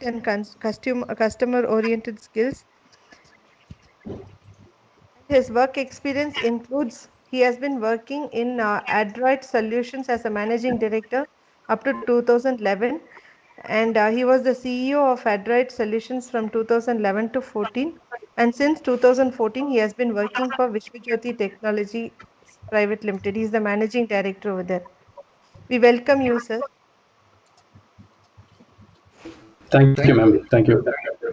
product and customer-oriented skills. His work experience includes he has been working in Adroit Solutions as a managing director up to 2011, and he was the CEO of Adroit Solutions from 2011 to 14. And since 2014, he has been working for Vishwajyoti Technology Private Limited. He is the managing director over there. We welcome you, sir. Thank you, ma'am. Thank you.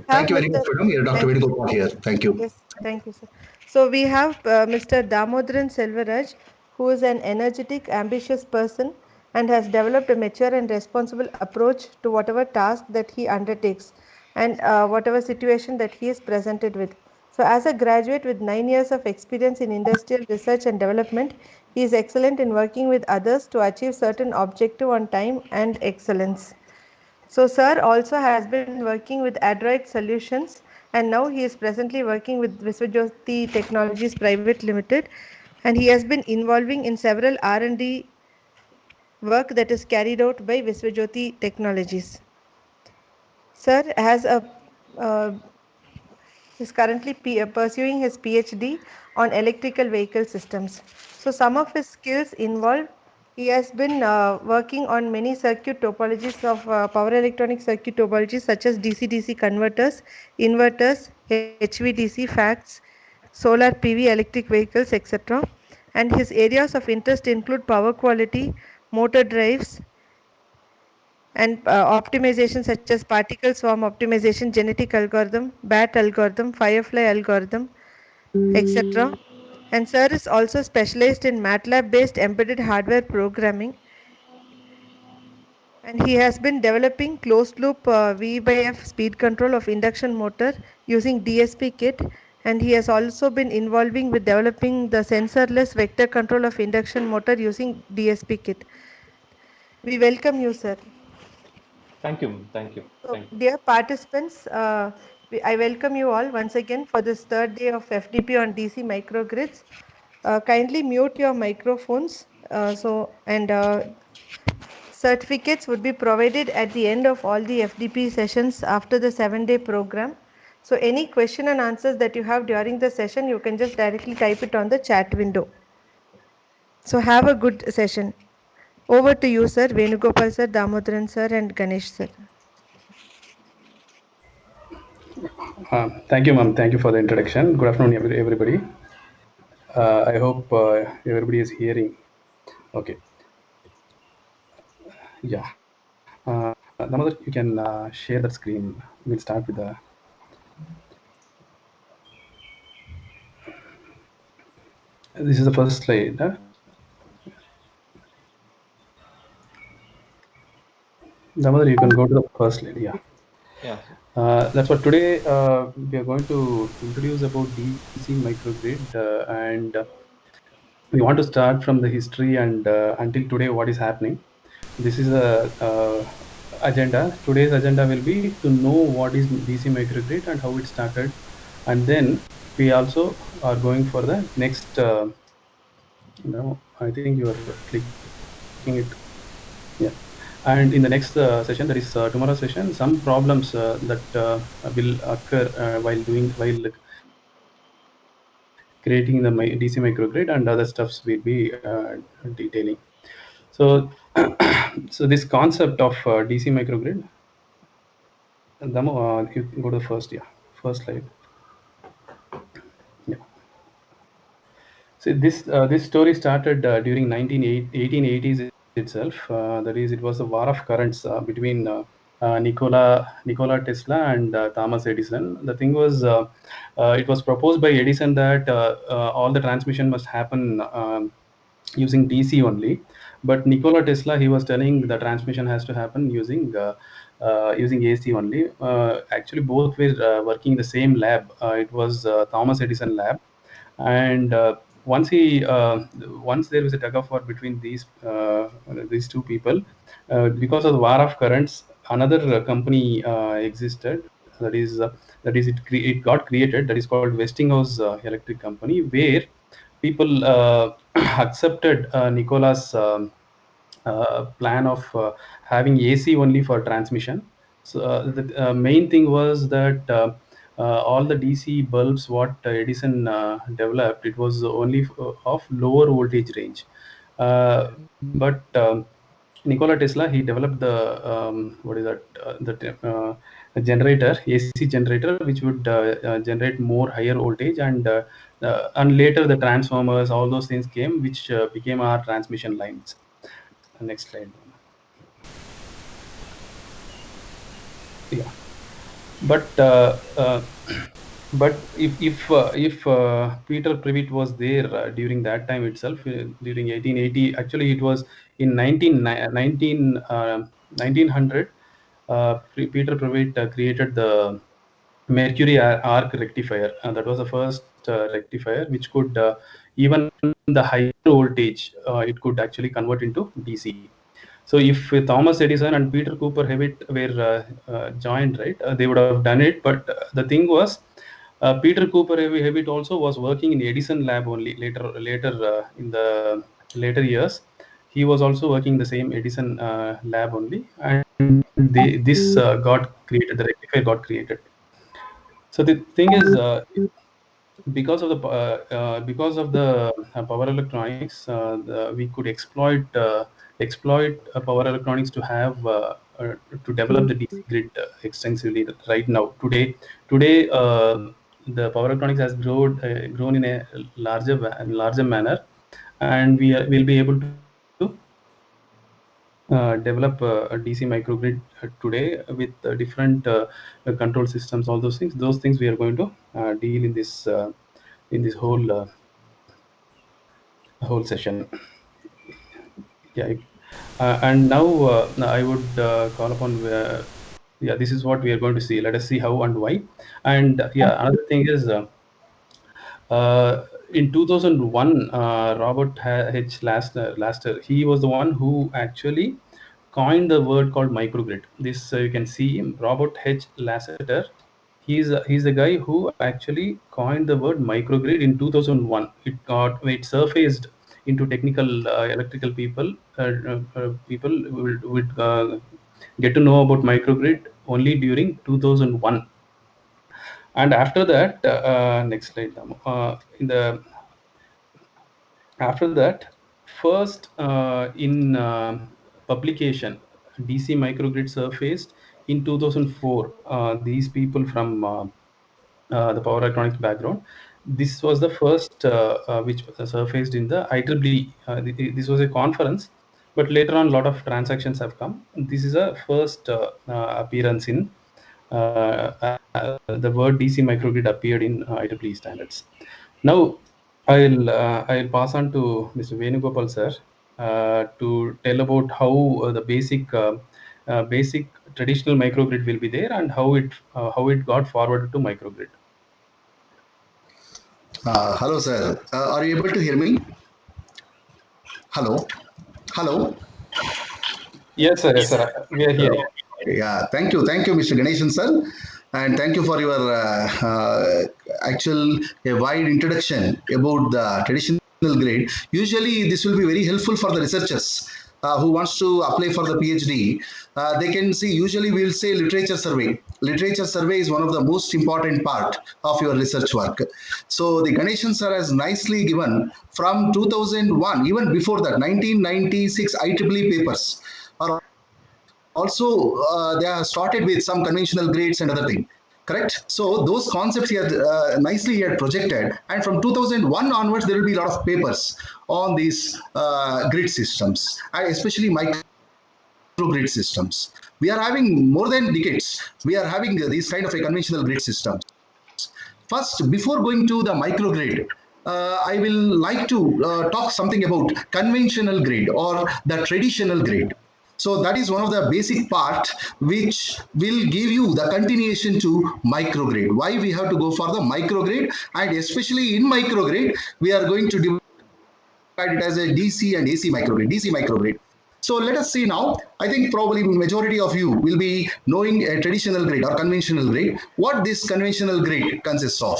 Thank you very much, madam. You're Dr. Thank you. Venugopal here. Thank you. Yes, thank you, sir. So we have Mr. Damodharan Selvaraj, who is an energetic, ambitious person and has developed a mature and responsible approach to whatever task that he undertakes and whatever situation that he is presented with. So as a graduate with 9 years of experience in industrial research and development, he is excellent in working with others to achieve certain objective on time and excellence. So, sir also has been working with Adroit Solutions, and now he is presently working with Viswajyoti Technologies Private Limited, and he has been involving in several R&D work that is carried out by Viswajyoti Technologies. Sir has a is currently pursuing his PhD on electrical vehicle systems. So some of his skills involve he has been working on many circuit topologies of power electronic circuit topologies such as DC-DC converters, inverters, HVDC, FACTS, solar PV, electric vehicles, etc. And his areas of interest include power quality, motor drives, and optimization such as particle swarm optimization, genetic algorithm, BAT algorithm, Firefly algorithm, etc. And sir is also specialized in MATLAB based embedded hardware programming, and he has been developing closed loop V by F speed control of induction motor using DSP kit, and he has also been involving with developing the sensorless vector control of induction motor using DSP kit. We welcome you, sir. Thank you. Thank you. So, Thank you. dear participants, I welcome you all once again for this third day of FDP on DC microgrids. Kindly mute your microphones. Certificates would be provided at the end of all the FDP sessions after the 7-day program. So, any question and answers that you have during the session, you can just directly type it on the chat window. So, have a good session. Over to you, sir, Venugopal sir, Damodharan sir, and Ganesh sir. Thank you, ma'am. Thank you for the introduction. Good afternoon, everybody. I hope everybody is hearing. Okay. Yeah. Damodar, you can share that screen. We'll start with the. This is the first slide. Damodar, you can go to the first slide. Yeah. Yeah. That's what today we are going to introduce about DC microgrid, and we want to start from the history and until today what is happening. This is a agenda. Today's agenda will be to know what is DC microgrid and how it started, and then we also are going for the next. I think you are clicking it. Yeah. And in the next session, that is tomorrow's session, some problems that will occur while creating the DC microgrid and other stuffs will be detailing. So, so this concept of DC microgrid, Damo, you can go to the first slide. Yeah. So this story started during 1880s itself. That is, it was a war of currents between Nikola Tesla and Thomas Edison. The thing was, it was proposed by Edison that all the transmission must happen using DC only. But Nikola Tesla, he was telling the transmission has to happen using AC only. Actually, both were working in the same lab. It was Thomas Edison lab, and once there was a tug of war between these two people, because of the war of currents, another company existed. It got created. That is called Westinghouse Electric Company, where people accepted Nicola's plan of having AC only for transmission. So the main thing was that all the DC bulbs what Edison developed, it was only of lower voltage range. But Nikola Tesla, he developed the what is that the generator, AC generator, which would generate more higher voltage, and later the transformers, all those things came, which became our transmission lines. Next slide. Yeah, but but if Peter Prewitt was there during that time itself, during 1880, actually it was in 1900, Peter Prewitt created the Mercury arc rectifier. That was the first rectifier which could even the higher voltage, it could actually convert into DC. So if Thomas Edison and Peter Cooper Hewitt were joined, right, they would have done it. But the thing was, Peter Cooper Hewitt also was working in Edison lab only. Later in the later years, he was also working in the same Edison lab only, and this got created. The rectifier got created. So the thing is, because of the power electronics, we could exploit power electronics to have to develop the DC grid extensively. Right now, today, the power electronics has grown in a larger manner, and will be able to develop a DC microgrid today with different control systems, all those things. Those things we are going to deal in this whole session. Yeah, and now I would call upon. Yeah, this is what we are going to see. Let us see how and why. And yeah, another thing is. In 2001, Robert H. Laster, he was the one who actually coined the word called microgrid. This you can see him, Robert H. Lasseter. He's the guy who actually coined the word microgrid in 2001. It surfaced into technical electrical people. People would get to know about microgrid only during 2001. And after that, next slide. In the After that, first in publication, DC microgrid surfaced in 2004. These people from the power electronics background. This was the first which surfaced in the IEEE. This was a conference, but later on, a lot of transactions have come. This is a first appearance in the word DC microgrid appeared in IEEE standards. Now, I'll pass on to Mr. Venugopal sir to tell about how the basic traditional microgrid will be there, and how it got forwarded to microgrid. Hello, sir. Are you able to hear me? Hello? Hello? Yes, sir. Yes, sir. We are here. Yeah, thank you, Mr. Ganeshan, sir. And thank you for your actual a wide introduction about the traditional grade. Usually, this will be very helpful for the researchers who wants to apply for the PhD. They can see, usually we will say literature survey. Literature survey is one of the most important part of your research work. So the Ganeshan sir has nicely given from 2001, even before that, 1996 IEEE papers are also they have started with some conventional grades and other thing, correct? So those concepts here nicely here projected, and from 2001 onwards there will be a lot of papers on these grid systems, and especially microgrid systems. We are having more than decades, we are having these kind of a conventional grid systems. First, before going to the microgrid, I will like to talk something about conventional grid or the traditional grid. So that is one of the basic part which will give you the continuation to microgrid. Why we have to go for the microgrid, and especially in microgrid, we are going to divide it as a DC and AC microgrid, DC microgrid. So let us see now. I think probably majority of you will be knowing a traditional grid or conventional grid. What this conventional grid consists of?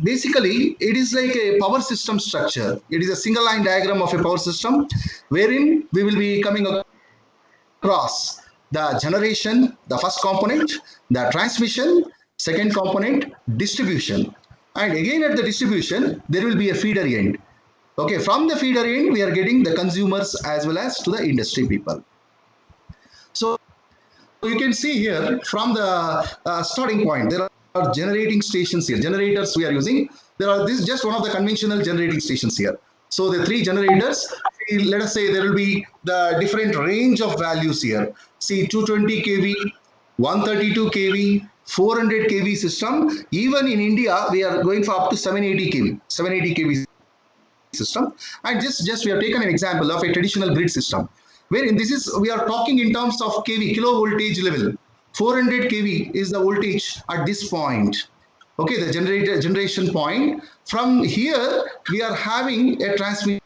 Basically, it is like a power system structure. It is a single line diagram of a power system wherein we will be coming across the generation, the first component, the transmission, second component, distribution. And again at the distribution, there will be a feeder end. Okay, from the feeder end, we are getting the consumers as well as to the industry people. So you can see here from the starting point, there are generating stations here. Generators we are using. This is just one of the conventional generating stations here. So the 3 generators, let us say there will be the different range of values here. See 220 kV, 132 kV, 400 kV system. Even in India, we are going for up to 780 kV, 780 kV system. And just we have taken an example of a traditional grid system, where in this is we are talking in terms of kV, kilo voltage level. 400 kV is the voltage at this point. Okay, the generation point. From here, we are having a transmission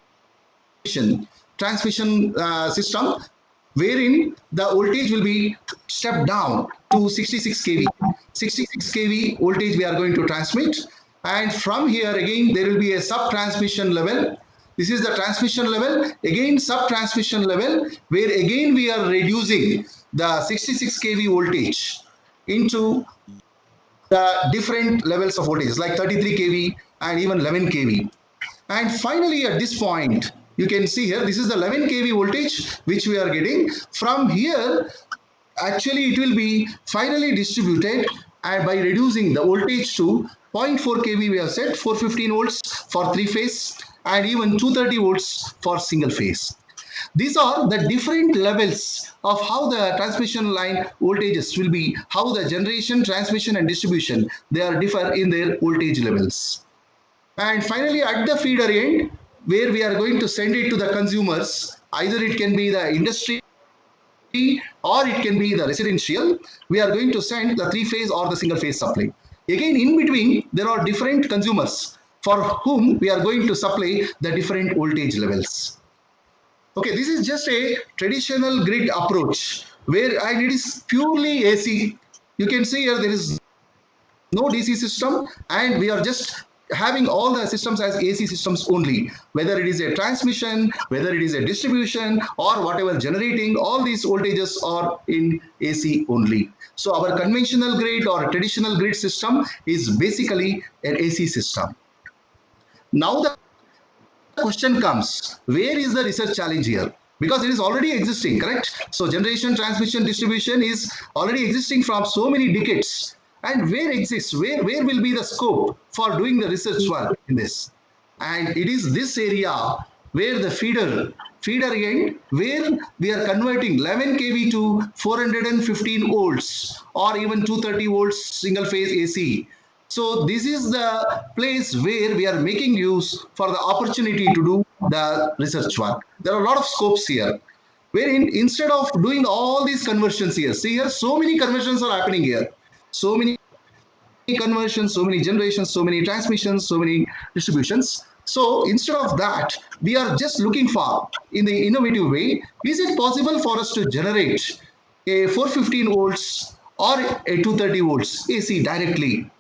system, wherein the voltage will be stepped down to 66 kV. 66 kV voltage we are going to transmit. And from here again, there will be a sub-transmission level. This is the transmission level. Again, sub-transmission level, where again we are reducing the 66 kV voltage into the different levels of voltage, like 33 kV and even 11 kV. And finally, at this point, you can see here, this is the 11 kV voltage which we are getting. From here, actually it will be finally distributed, and by reducing the voltage to 0.4 kV, we have set 415 volts for 3-phase and even 230 volts for single phase. These are the different levels of how the transmission line voltages will be, how the generation, transmission and distribution, they are differ in their voltage levels. And finally, at the feeder end, where we are going to send it to the consumers, either it can be the industry or it can be the residential, we are going to send the 3-phase or the single phase supply. Again, in between, there are different consumers for whom we are going to supply the different voltage levels. Okay, this is just a traditional grid approach where it is purely AC. You can see here there is no DC system, and we are just having all the systems as AC systems only, whether it is a transmission, whether it is a distribution or whatever generating, all these voltages are in AC only. So our conventional grid or traditional grid system is basically an AC system. Now the question comes, where is the research challenge here? Because it is already existing, correct? So generation, transmission, distribution is already existing from so many decades. And where exists, where will be the scope for doing the research work in this? And it is this area where the feeder end, where we are converting 11 kV to 415 volts or even 230 volts single phase AC. So this is the place where we are making use for the opportunity to do the research work. There are a lot of scopes here, wherein instead of doing all these conversions here, see here, so many conversions are happening here. So many conversions, so many generations, so many transmissions, so many distributions. So instead of that, we are just looking for, in the innovative way, is it possible for us to generate a 415 volts or a 230 volts AC directly?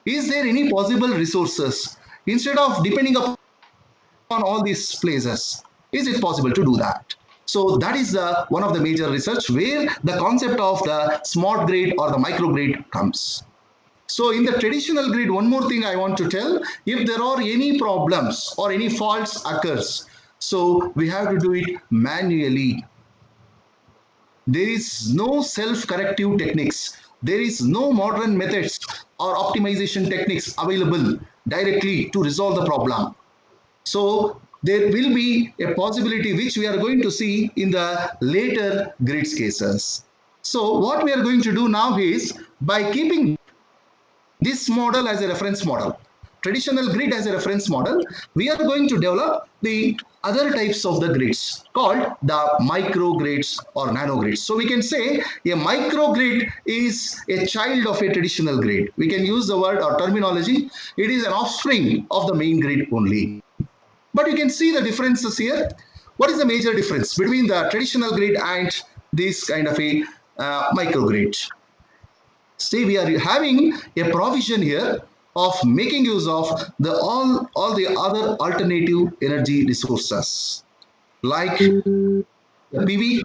Is there any possible resources instead of depending upon all these places? Is it possible to do that? So that is one of the major research where the concept of the smart grid or the microgrid comes. So in the traditional grid, one more thing I want to tell, if there are any problems or any faults occurs, so we have to do it manually. There is no self-corrective techniques. There is no modern methods or optimization techniques available directly to resolve the problem. So there will be a possibility which we are going to see in the later grids cases. So what we are going to do now is, by keeping this model as a reference model, traditional grid as a reference model, we are going to develop the other types of the grids called the microgrids or nanogrids. So we can say a microgrid is a child of a traditional grid. We can use the word or terminology. It is an offspring of the main grid only. But you can see the differences here. What is the major difference between the traditional grid and this kind of a microgrid? See, we are having a provision here of making use of the all the other alternative energy resources like the PV,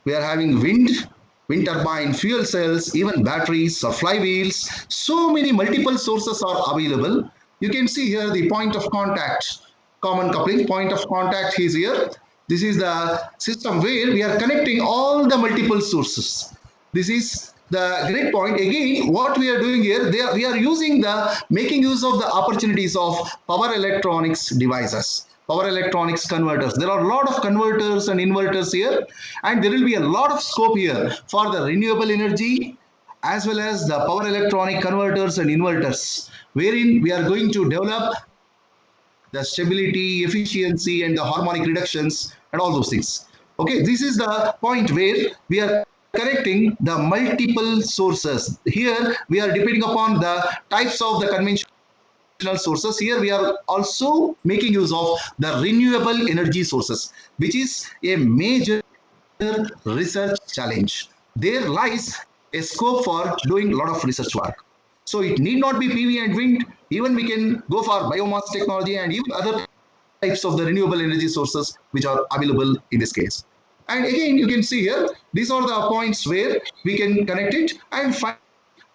We are having wind turbine, fuel cells, even batteries or flywheels. So many multiple sources are available. You can see here the point of contact, common coupling, point of contact is here. This is the system where we are connecting all the multiple sources. This is the great point. Again, what we are doing here, we are using making use of the opportunities of power electronics devices, power electronics converters. There are a lot of converters and inverters here, and there will be a lot of scope here for the renewable energy as well as the power electronic converters and inverters, wherein we are going to develop the stability, efficiency, and the harmonic reductions and all those things. Okay, this is the point where we are connecting the multiple sources. Here we are depending upon the types of the conventional sources. Here we are also making use of the renewable energy sources, which is a major research challenge. There lies a scope for doing a lot of research work. So it need not be PV and wind. Even we can go for biomass technology and even other types of the renewable energy sources which are available in this case. And again, you can see here, these are the points where we can connect it. And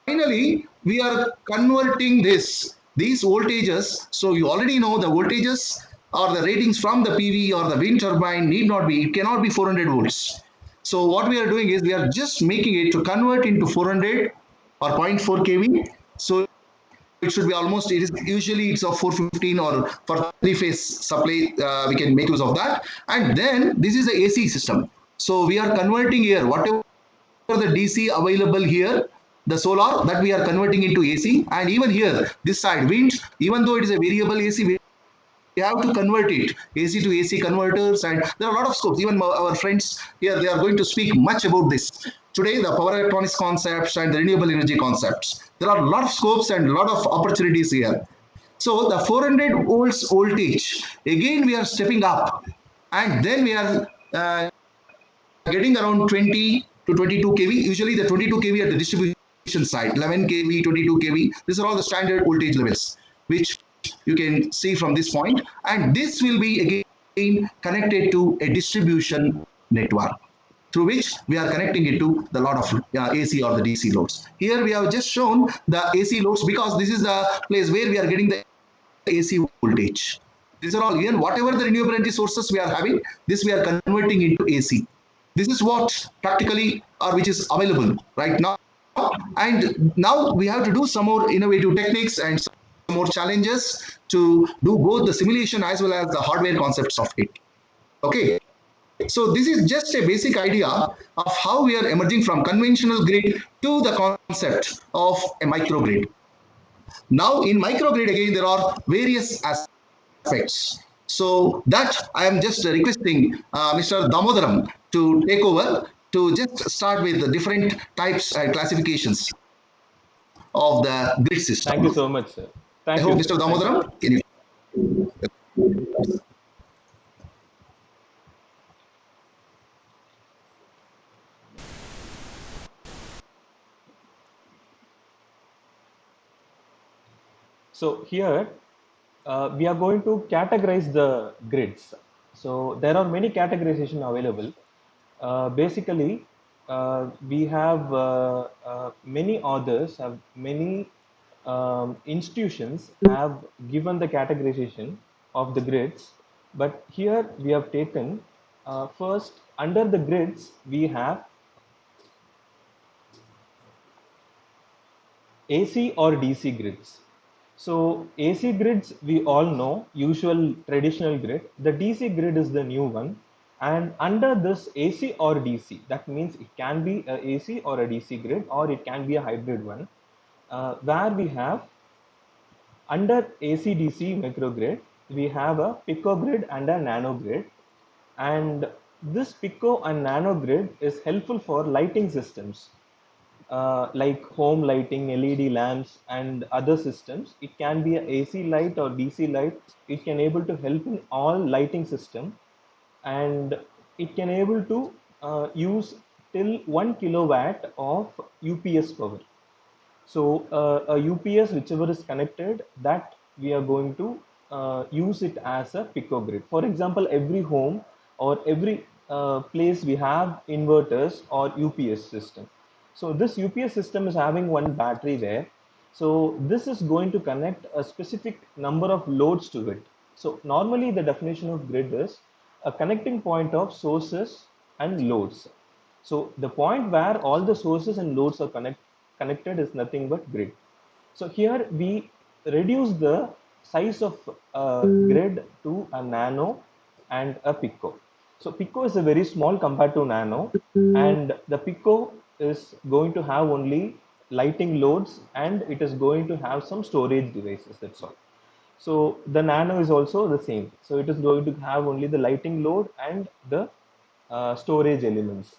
finally, we are converting these voltages. So you already know the voltages or the ratings from the PV or the wind turbine need not be, it cannot be 400 volts. So what we are doing is we are just making it to convert into 400 or 0.4 kV. So it should be almost, it is usually it's a 415 or for three phase supply, we can make use of that. And then this is the AC system. So we are converting here whatever the DC available here, the solar that we are converting into AC, and even here this side wind, even though it is a variable AC, we have to convert it AC to AC converters, and there are a lot of scopes. Even our friends here, they are going to speak much about this today, the power electronics concepts and the renewable energy concepts. There are a lot of scopes and a lot of opportunities here. So the 400 volts voltage, again we are stepping up, and then we are getting around 20 to 22 kV. Usually the 22 kV at the distribution side, 11 kV, 22 kV. These are all the standard voltage levels, which you can see from this point. And this will be again connected to a distribution network, through which we are connecting it to the lot of AC or the DC loads. Here we have just shown the AC loads because this is the place where we are getting the AC voltage. These are all, again, whatever the renewable energy sources we are having, this we are converting into AC. This is what practically or which is available right now. And now we have to do some more innovative techniques and some more challenges to do both the simulation as well as the hardware concepts of it. Okay. So this is just a basic idea of how we are emerging from conventional grid to the concept of a microgrid. Now in microgrid again, there are various aspects. So that I am just requesting Mr. Damodaram to take over to just start with the different types and classifications of the grid system. Thank you so much, sir. I Thank hope you. Mr. Damodaram, can you? So here we are going to categorize the grids. So there are many categorization available. Basically, we have many authors, have many institutions have given the categorization of the grids. But here we have taken first under the grids we have AC or DC grids. So AC grids we all know, usual traditional grid. The DC grid is the new one, and under this AC or DC, that means it can be a AC or a DC grid, or it can be a hybrid one, where we have under AC DC microgrid we have a picogrid and a nanogrid, and this pico and nanogrid is helpful for lighting systems. Like home lighting, LED lamps, and other systems. It can be a AC light or DC light. It can able to help in all lighting system, and it can able to use till 1 kilowatt of UPS power. So a UPS whichever is connected, that we are going to use it as a picogrid. For example, every home or every place we have inverters or UPS system. So this UPS system is having one battery there. So this is going to connect a specific number of loads to it. So normally the definition of grid is a connecting point of sources and loads. So the point where all the sources and loads are connected is nothing but grid. So here we reduce the size of a grid to a nano and a pico. So pico is a very small compared to nano, and the pico is going to have only lighting loads and it is going to have some storage devices. That's all. So the nano is also the same. So it is going to have only the lighting load and the storage elements.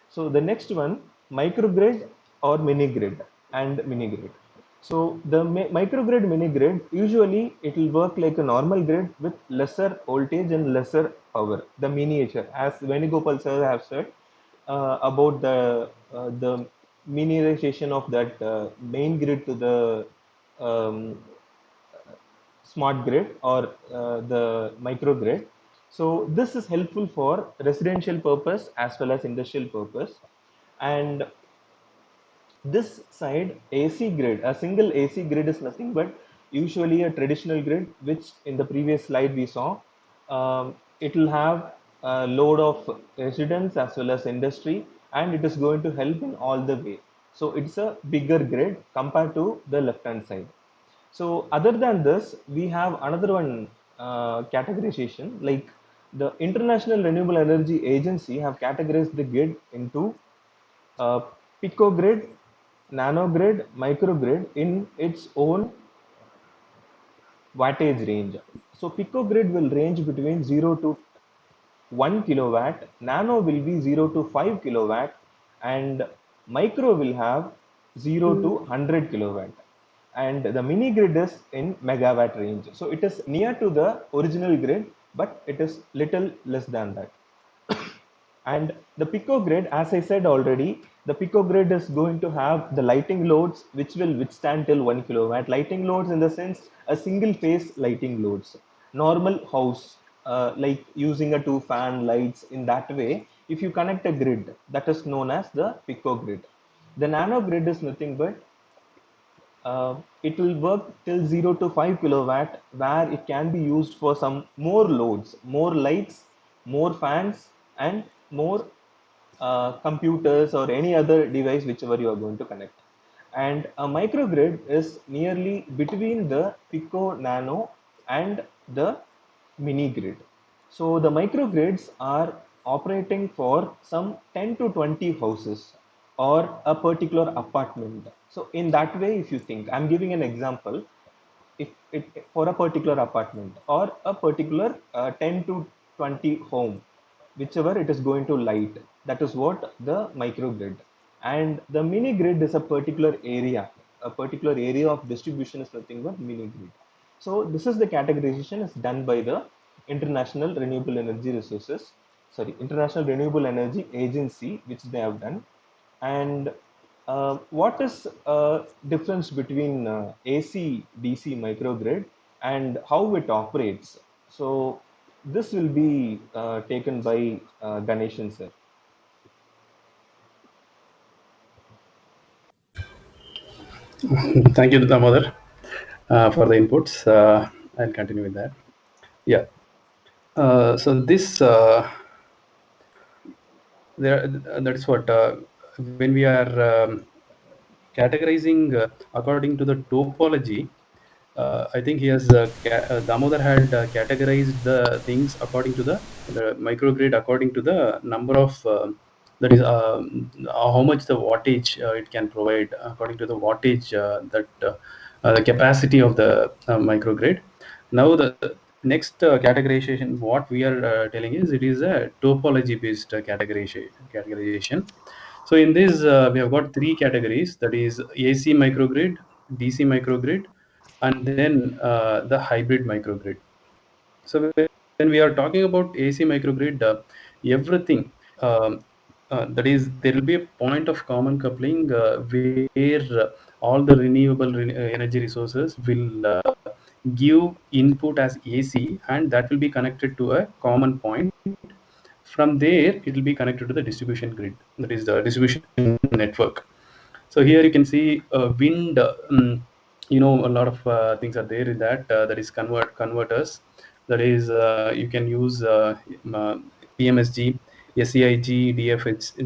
So the next one, microgrid or mini grid and mini grid. So the microgrid mini grid, usually it will work like a normal grid with lesser voltage and lesser power, the miniature, as Venugopal sir have said about the miniaturization of that main grid to the um, smart grid or the microgrid. So this is helpful for residential purpose as well as industrial purpose. And this side AC grid, a single AC grid is nothing but usually a traditional grid, which in the previous slide we saw. It will have a load of residents as well as industry, and it is going to help in all the way. So it's a bigger grid compared to the left hand side. So other than this, we have another one categorization, like the International Renewable Energy Agency have categorized the grid into uh, picogrid, nanogrid, microgrid in its own wattage range. So picogrid will range between 0 to 1 kilowatt, nano will be 0 to 5 kilowatt, and micro will have 0 to 100 kilowatt. And the mini grid is in megawatt range. So it is near to the original grid, but it is little less than that. And the pico grid, as I said already, the pico grid is going to have the lighting loads which will withstand till 1 kilowatt. Lighting loads in the sense a single phase lighting loads. Normal house, like using a two fan lights in that way, if you connect a grid, that is known as the pico grid. The nano grid is nothing but it will work till 0 to 5 kilowatt, where it can be used for some more loads, more lights, more fans, and more computers or any other device whichever you are going to connect. And a microgrid is nearly between the pico nano and the mini grid. So the microgrids are operating for some 10 to 20 houses or a particular apartment. So in that way, if you think, I'm giving an example, if it for a particular apartment or a particular 10 to 20 home, whichever it is going to light, that is what the microgrid. And the mini grid is a particular area of distribution is nothing but mini grid. So this is the categorization is done by the International Renewable Energy Resources, sorry, International Renewable Energy Agency, which they have done. And what is difference between AC DC microgrid and how it operates? So this will be taken by Ganeshan sir. Thank you, Damodar, for the inputs. I'll continue with that. Yeah. So this that is what when we are categorizing according to the topology. I think he has Damodar had categorized the things according to the microgrid according to the number of that is how much the wattage it can provide according to the wattage the capacity of the microgrid. Now the next categorization what we are telling is it is a topology based categorization. So in this we have got three categories, that is AC microgrid, DC microgrid, and then the hybrid microgrid. So when we are talking about AC microgrid, everything that is there will be a point of common coupling where all the renewable energy resources will give input as AC, and that will be connected to a common point from there it will be connected to the distribution grid, that is the distribution network. So here you can see wind. A lot of things are there in that. That is converters. That is you can use PMSG, SEIG,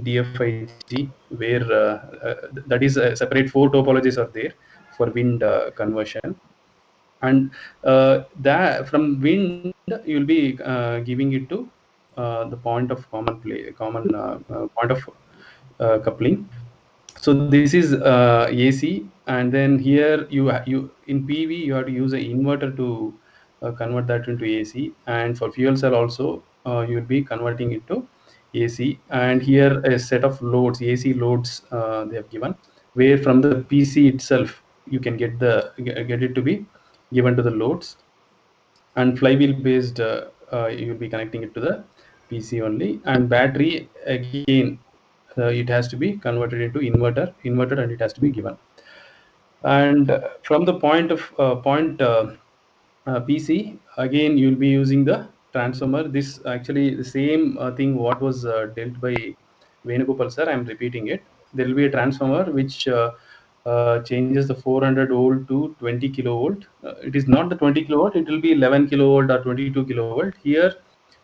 DFIG, where that is separate 4 topologies are there for wind conversion. And that from wind you will be giving it to the point of common point of coupling. So this is AC, and then here you in PV you have to use an inverter to convert that into AC, and for fuel cell also you will be converting it to AC. And here a set of loads, AC loads they have given, where from the PC itself you can get it to be given to the loads. And flywheel based you will be connecting it to the PC only. And battery again, it has to be converted into inverted, and it has to be given. And from the point PC, again you will be using the transformer. This actually the same thing what was dealt by Venugopal sir. I am repeating it. There will be a transformer which changes the 400 volt to 20 kilovolt. It is not the 20 kilovolt. It will be 11 kilovolt or 22 kilovolt. Here,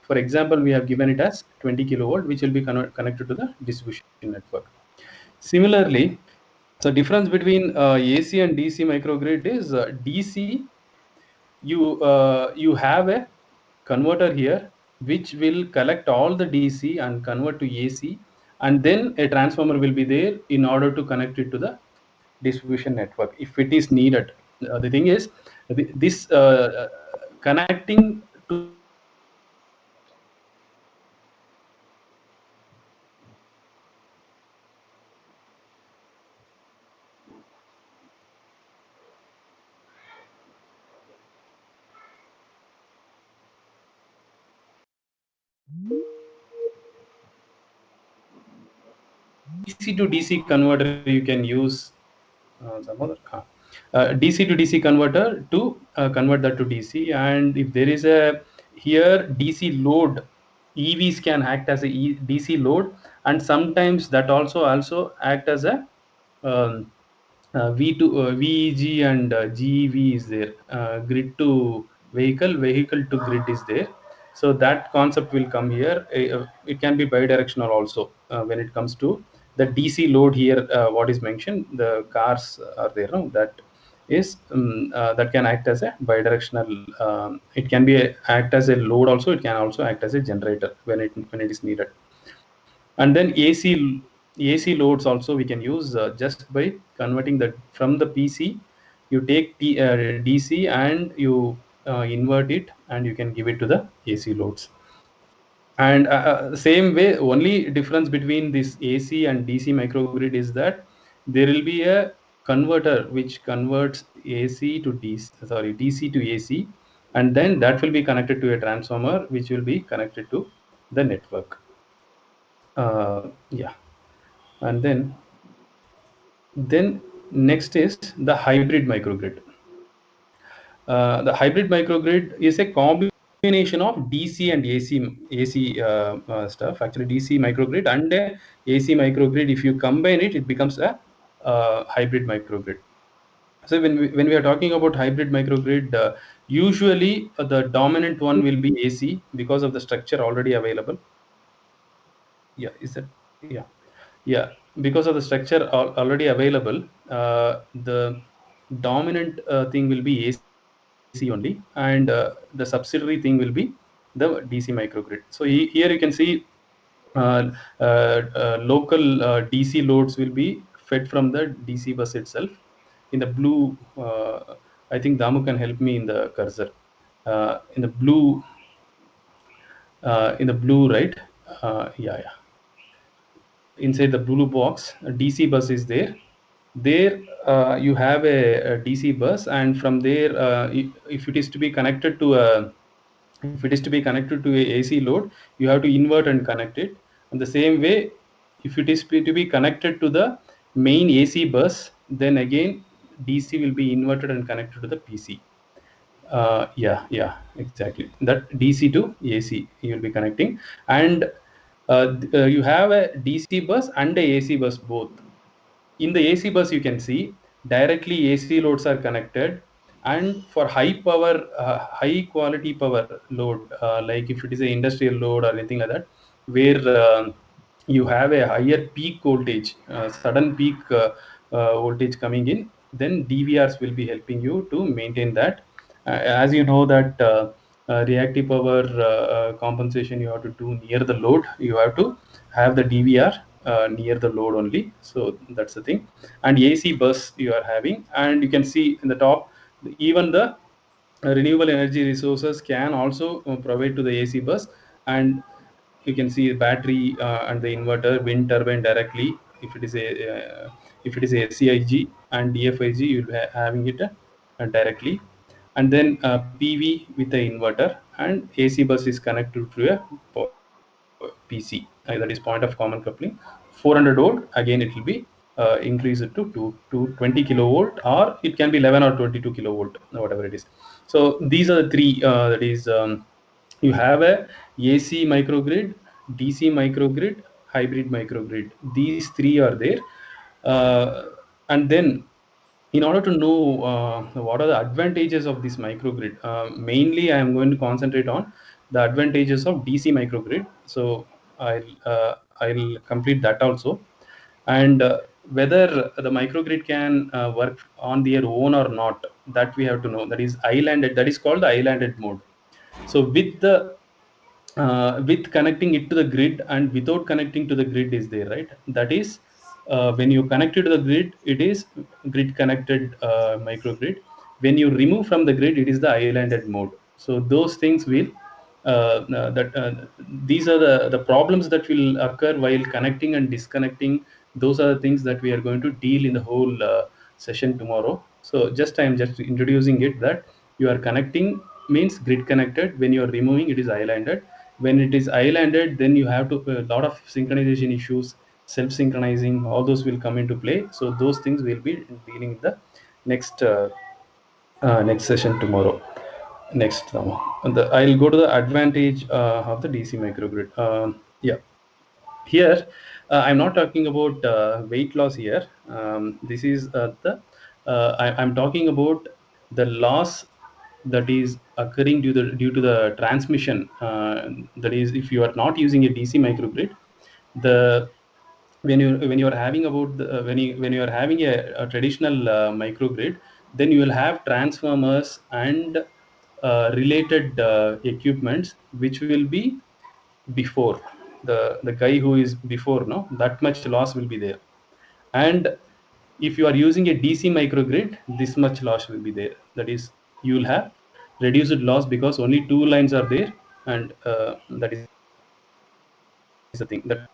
for example, we have given it as 20 kilovolt, which will be connected to the distribution network. Similarly, the difference between AC and DC microgrid is DC, you have a converter here which will collect all the DC and convert to AC, and then a transformer will be there in order to connect it to the distribution network if it is needed. The thing is, this connecting to DC to DC converter, you can use some other DC to DC converter to convert that to DC. And if there is a here DC load, EVs can act as a DC load, and sometimes that also act as a V2 VEG, and GEV is there. Grid to vehicle, vehicle to grid is there. So that concept will come here. It can be bidirectional also when it comes to the DC load here. What is mentioned, the cars are there. No, that is that can act as a bidirectional. It can be act as a load also. It can also act as a generator when it is needed. And then AC loads also we can use just by converting that from the PC. You take DC and you invert it, and you can give it to the AC loads. And same way, only difference between this AC and DC microgrid is that there will be a converter which converts DC to AC, and then that will be connected to a transformer which will be connected to the network. Yeah. And then next is the hybrid microgrid. The hybrid microgrid is a combination of DC and AC stuff. Actually, DC microgrid and AC microgrid, if you combine it, it becomes a hybrid microgrid. So when we are talking about hybrid microgrid, usually the dominant one will be AC because of the structure already available. Yeah, is that yeah, because of the structure already available, the dominant thing will be AC only, and the subsidiary thing will be the DC microgrid. So here you can see local DC loads will be fed from the DC bus itself. In the blue, I think Damu can help me in the cursor. In the blue, right? Yeah. Inside the blue box, a DC bus is there. There you have a DC bus, and from there, if it is to be connected to a AC load, you have to invert and connect it. And the same way, if it is to be connected to the main AC bus, then again DC will be inverted and connected to the PC. Yeah, exactly. That DC to AC you will be connecting. And you have a DC bus and a AC bus both. In the AC bus, you can see directly AC loads are connected, and for high power, high quality power load, like if it is an industrial load or anything like that, where you have a higher peak voltage, sudden peak voltage coming in, then DVRs will be helping you to maintain that. As you know that reactive power compensation you have to do near the load, you have to have the DVR near the load only. So that's the thing. And AC bus you are having, and you can see in the top, even the renewable energy resources can also provide to the AC bus. And you can see the battery and the inverter, wind turbine directly. If it is a CIG and DFIG, you'll be having it directly. And then PV with the inverter, and AC bus is connected to a PC, that is point of common coupling. 400 volt, again it will be increase it to 20 kilovolt, or it can be 11 or 22 kilovolt, whatever it is. So these are the three, that is, you have a AC microgrid, DC microgrid, hybrid microgrid. These three are there. And then in order to know what are the advantages of this microgrid, mainly I am going to concentrate on the advantages of DC microgrid. So I'll complete that also. And whether the microgrid can work on their own or not, that we have to know. That is islanded. That is called the islanded mode. So with connecting it to the grid and without connecting to the grid is there, right? That is, when you connect it to the grid, it is grid connected microgrid. When you remove from the grid, it is the islanded mode. So those things will that these are the problems that will occur while connecting and disconnecting. Those are the things that we are going to deal in the whole session tomorrow. So I am just introducing it, that you are connecting means grid connected. When you are removing, it is islanded. When it is islanded, then you have to a lot of synchronization issues, self synchronizing, all those will come into play. So those things will be dealing in the next next session tomorrow. Next, I'll go to the advantage of the DC microgrid. Yeah, here I'm not talking about weight loss here. This is I'm talking about the loss that is occurring due to the transmission. That is, if you are not using a DC microgrid, the when you are having about the, when you are having a traditional microgrid, then you will have transformers and related equipments which will be before the guy who is before, no, that much loss will be there. And if you are using a DC microgrid, this much loss will be there. That is, you will have reduced loss because only two lines are there. And that is the thing that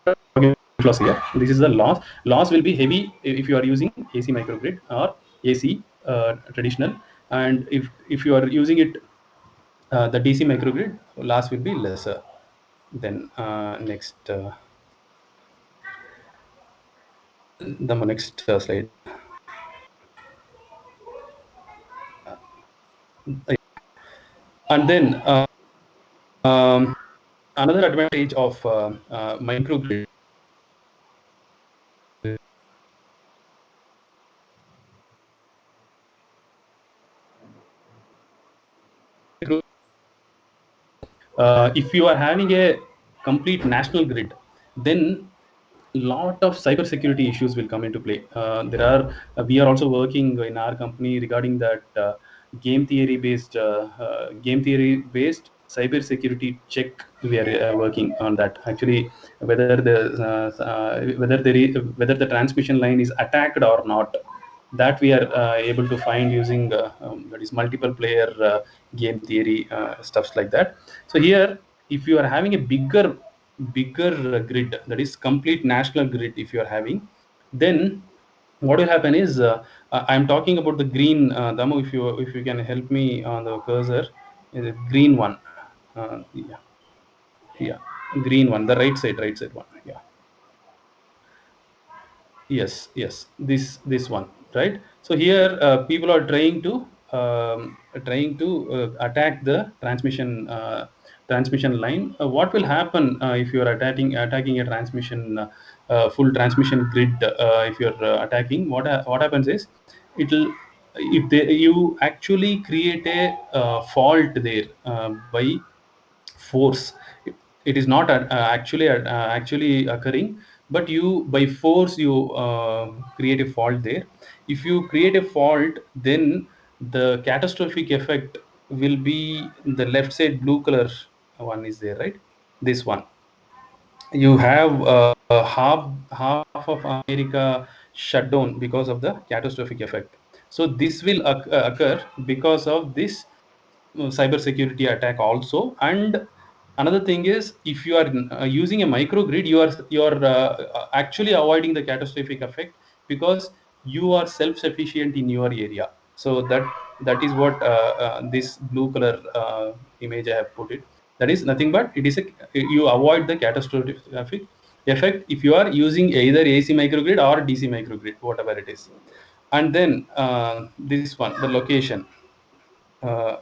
loss here. This is the loss. Loss will be heavy if you are using AC microgrid or AC traditional. And if you are using it the DC microgrid, loss will be lesser. Then next the next slide. And then another advantage of microgrid if you are having a complete national grid, then lot of cybersecurity issues will come into play. We are also working in our company regarding that game theory based cybersecurity check. We are working on that. Actually, whether whether the transmission line is attacked or not, that we are able to find using that is multiple player game theory stuffs like that. So here, if you are having a bigger grid, that is complete national grid, if you are having, then what will happen is I'm talking about the green. Damu, if you can help me on the cursor, the green one. Yeah, yeah, green one, the right side one. Yeah, yes, this one, right? So here people are trying to attack the transmission transmission line. What will happen if you are attacking a transmission full transmission grid? If you're attacking, what happens is, it'll if you actually create a fault there by force. It is not actually occurring, but you by force you create a fault there. If you create a fault, then the catastrophic effect will be the left side blue color one is there, right? This one, you have half of America shut down because of the catastrophic effect. So this will occur because of this cyber security attack also. And another thing is, if you are using a microgrid, you are actually avoiding the catastrophic effect, because you are self-sufficient in your area. So that is what this blue color image I have put it. That is nothing but it is you avoid the catastrophic effect if you are using either AC microgrid or DC microgrid, whatever it is. And then this one, the location. uh,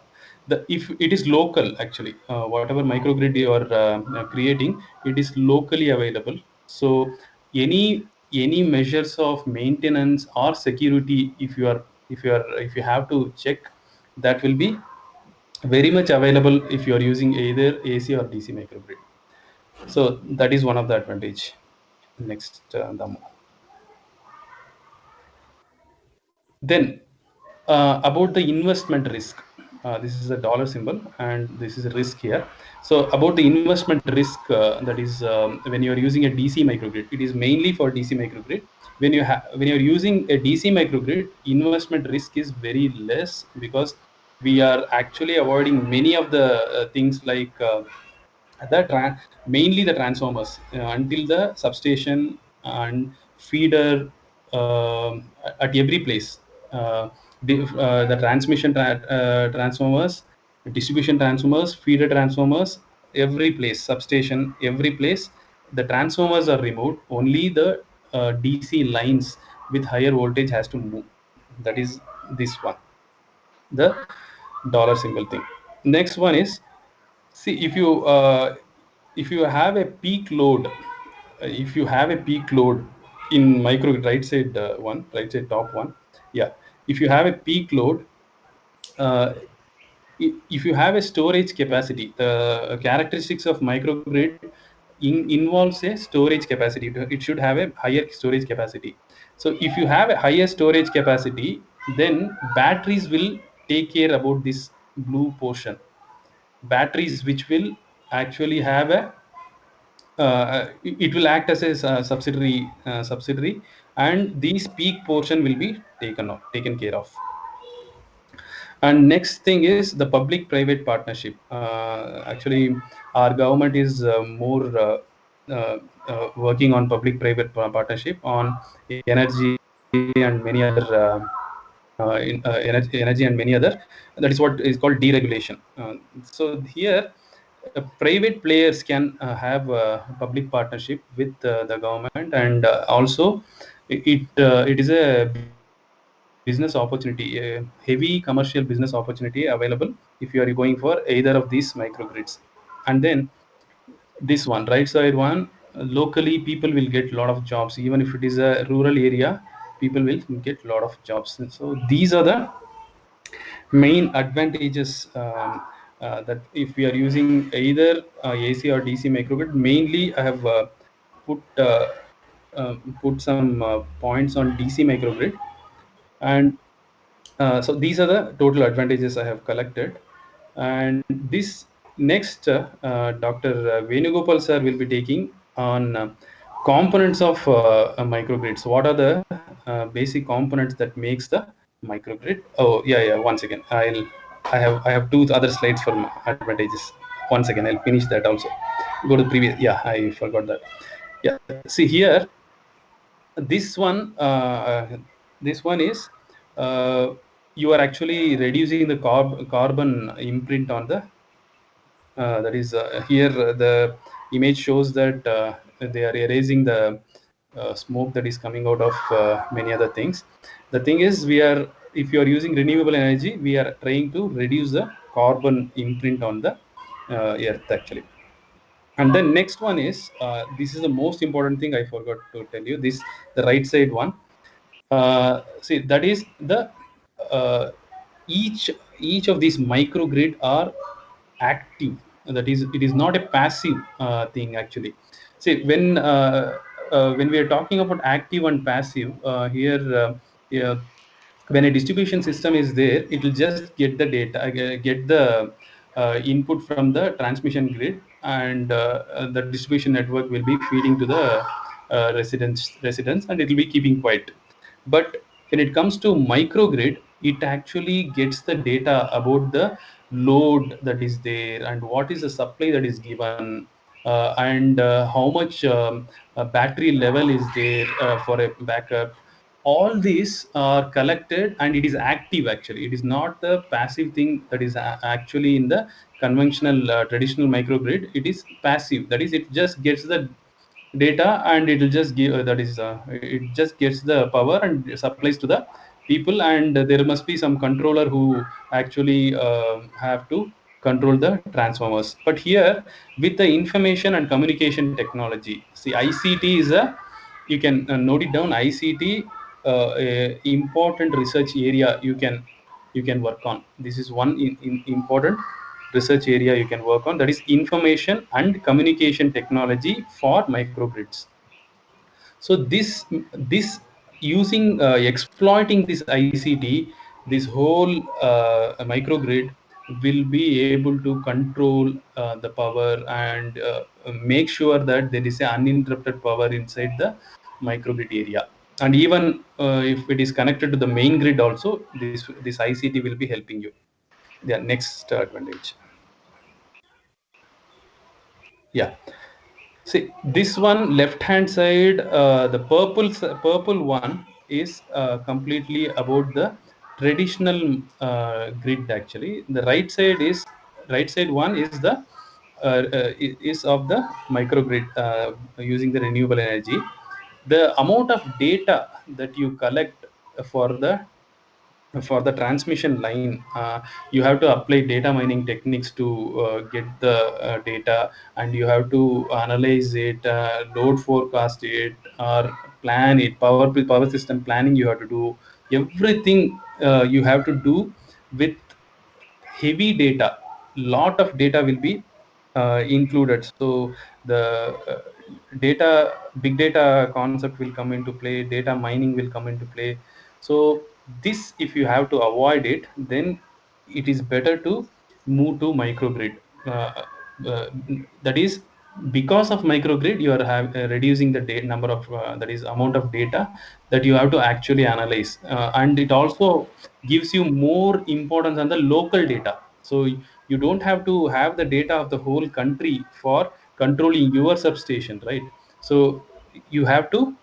if it is local, actually whatever microgrid you are creating, it is locally available. So any measures of maintenance or security, if you have to check, that will be very much available if you are using either AC or DC microgrid. So that is one of the advantage. Next, Damo. Then about the investment risk, this is a dollar symbol and this is a risk here. So about the investment risk, that is when you are using a DC microgrid, it is mainly for DC microgrid. When you're using a DC microgrid, investment risk is very less, because we are actually avoiding many of the things like mainly the transformers until the substation and feeder, at every place. The transformers, distribution transformers, feeder transformers, every place, substation, every place, the transformers are removed. Only the DC lines with higher voltage has to move. That is this one, the dollar symbol thing. Next one is, see, if you have a peak load, in micro, right side right side top one, yeah, if you have a peak load, uh, if you have a storage capacity, the characteristics of microgrid involves a storage capacity. It should have a higher storage capacity. So if you have a higher storage capacity, then batteries will take care about this blue portion. Batteries which will actually have a it will act as a subsidiary, and these peak portion will be taken care of. And next thing is the public private partnership. Actually our government is more working on public private partnership on energy and many other energy and many other. That is what is called deregulation. So here private players can have public partnership with the government, and also it is a business opportunity, a heavy commercial business opportunity available if you are going for either of these microgrids. And then this one, right side one, locally people will get a lot of jobs. Even if it is a rural area, people will get a lot of jobs. And so these are the main advantages, that if we are using either AC or DC microgrid. Mainly I have put put some points on DC microgrid. And so these are the total advantages I have collected. And this next, Dr. Venugopal sir will be taking on components of microgrids. What are the basic components that makes the microgrid? Oh yeah, once again, I have two other slides for advantages. Once again, I'll finish that also. Go to previous. Yeah, I forgot that. Yeah, see here, this one is, you are actually reducing the carbon imprint on the that is here the image shows that they are erasing the smoke that is coming out of many other things. The thing is, if you are using renewable energy, we are trying to reduce the carbon imprint on the Earth actually. And then next one is this is the most important thing I forgot to tell you. This the right side one. See, that is the uh, each each of these microgrid are active. That is, it is not a passive thing actually. See, when we are talking about active and passive here, yeah, when a distribution system is there, it will just get the data, get the input from the transmission grid, and the distribution network will be feeding to the residents, and it will be keeping quiet. But when it comes to microgrid, it actually gets the data about the load that is there, and what is the supply that is given, and how much battery level is there for a backup. All these are collected, and it is active actually. It is not the passive thing that is actually in the conventional traditional microgrid. It is passive. That is, it just gets the data, and it will just give that is it just gets the power and supplies to the people, and there must be some controller who actually have to control the transformers. But here, with the information and communication technology, see, ICT is a, you can note it down, ICT, a important research area you can work on. This is one in important research area you can work on, that is information and communication technology for microgrids. So this using exploiting this ICT, this whole microgrid will be able to control the power, and make sure that there is an uninterrupted power inside the microgrid area. And even if it is connected to the main grid also, this ICT will be helping you. Yeah, next advantage. Yeah. See, this one left hand side, the purple one is completely about the traditional grid actually. The right side one is the is of the microgrid using the renewable energy. The amount of data that you collect for the transmission line, you have to apply data mining techniques to get the data, and you have to analyze it, load forecast it, or plan it, power system planning you have to do. Everything you have to do with heavy data. Lot of data will be included. So the data big data concept will come into play, data mining will come into play. So this, if you have to avoid it, then it is better to move to microgrid. Uh, that is, because of microgrid, you are reducing the number of that is amount of data that you have to actually analyze, and it also gives you more importance on the local data. So you don't have to have the data of the whole country for controlling your substation, right? So you have to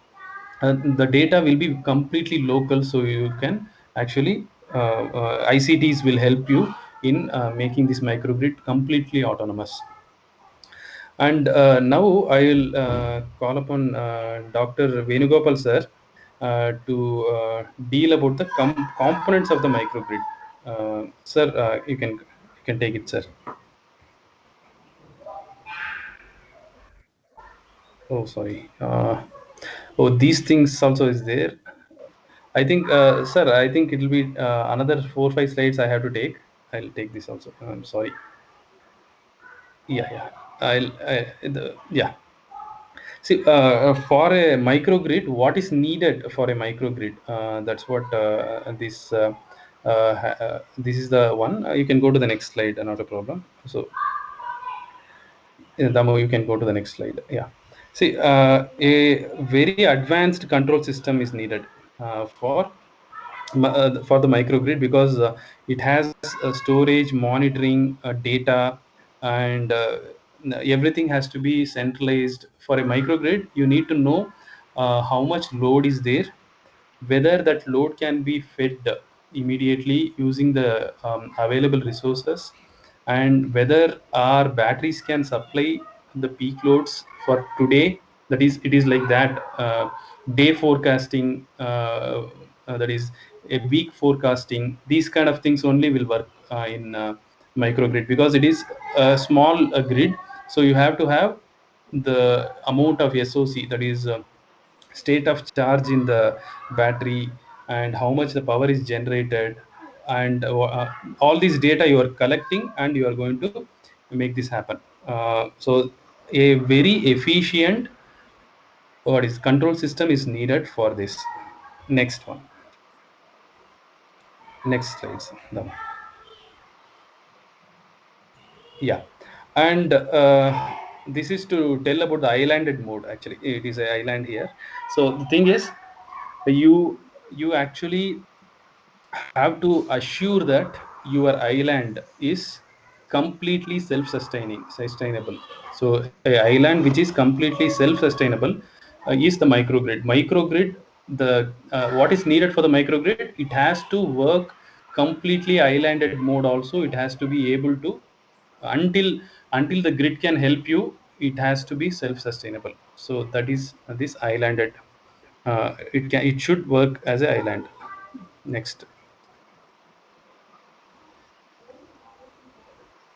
the data will be completely local, so you can actually ICTs will help you in making this microgrid completely autonomous. And now I will call upon Dr. Venugopal sir to deal about the components of the microgrid. Sir, you can take it, sir. Oh, sorry. Oh, these things also is there. I think, sir, I think it will be another 4 5 slides I have to take. I'll take this also. I'm sorry. Yeah, yeah. Yeah. See, for a microgrid, what is needed for a microgrid? That's what this is the one. You can go to the next slide, not a problem. So, Damo, you can go to the next slide. Yeah. See, a very advanced control system is needed for the microgrid, because it has storage, monitoring, data, and everything has to be centralized. For a microgrid, you need to know how much load is there, whether that load can be fed immediately using the available resources, and whether our batteries can supply the peak loads for today. That is, it is like that day forecasting, that is a week forecasting. These kind of things only will work in microgrid, because it is a small grid. So you have to have the amount of SOC, that is state of charge in the battery, and how much the power is generated, and all these data you are collecting, and you are going to make this happen. So a very efficient what is control system is needed for this. Next one. Next slides. No. Yeah, and this is to tell about the islanded mode. Actually, it is an island here. So the thing is, you actually have to assure that your island is completely sustainable. So a island which is completely self-sustainable is the microgrid. Microgrid, the what is needed for the microgrid, it has to work completely islanded mode. Also, it has to be able to until the grid can help you, it has to be self-sustainable. So that is this islanded. It should work as an island. Next.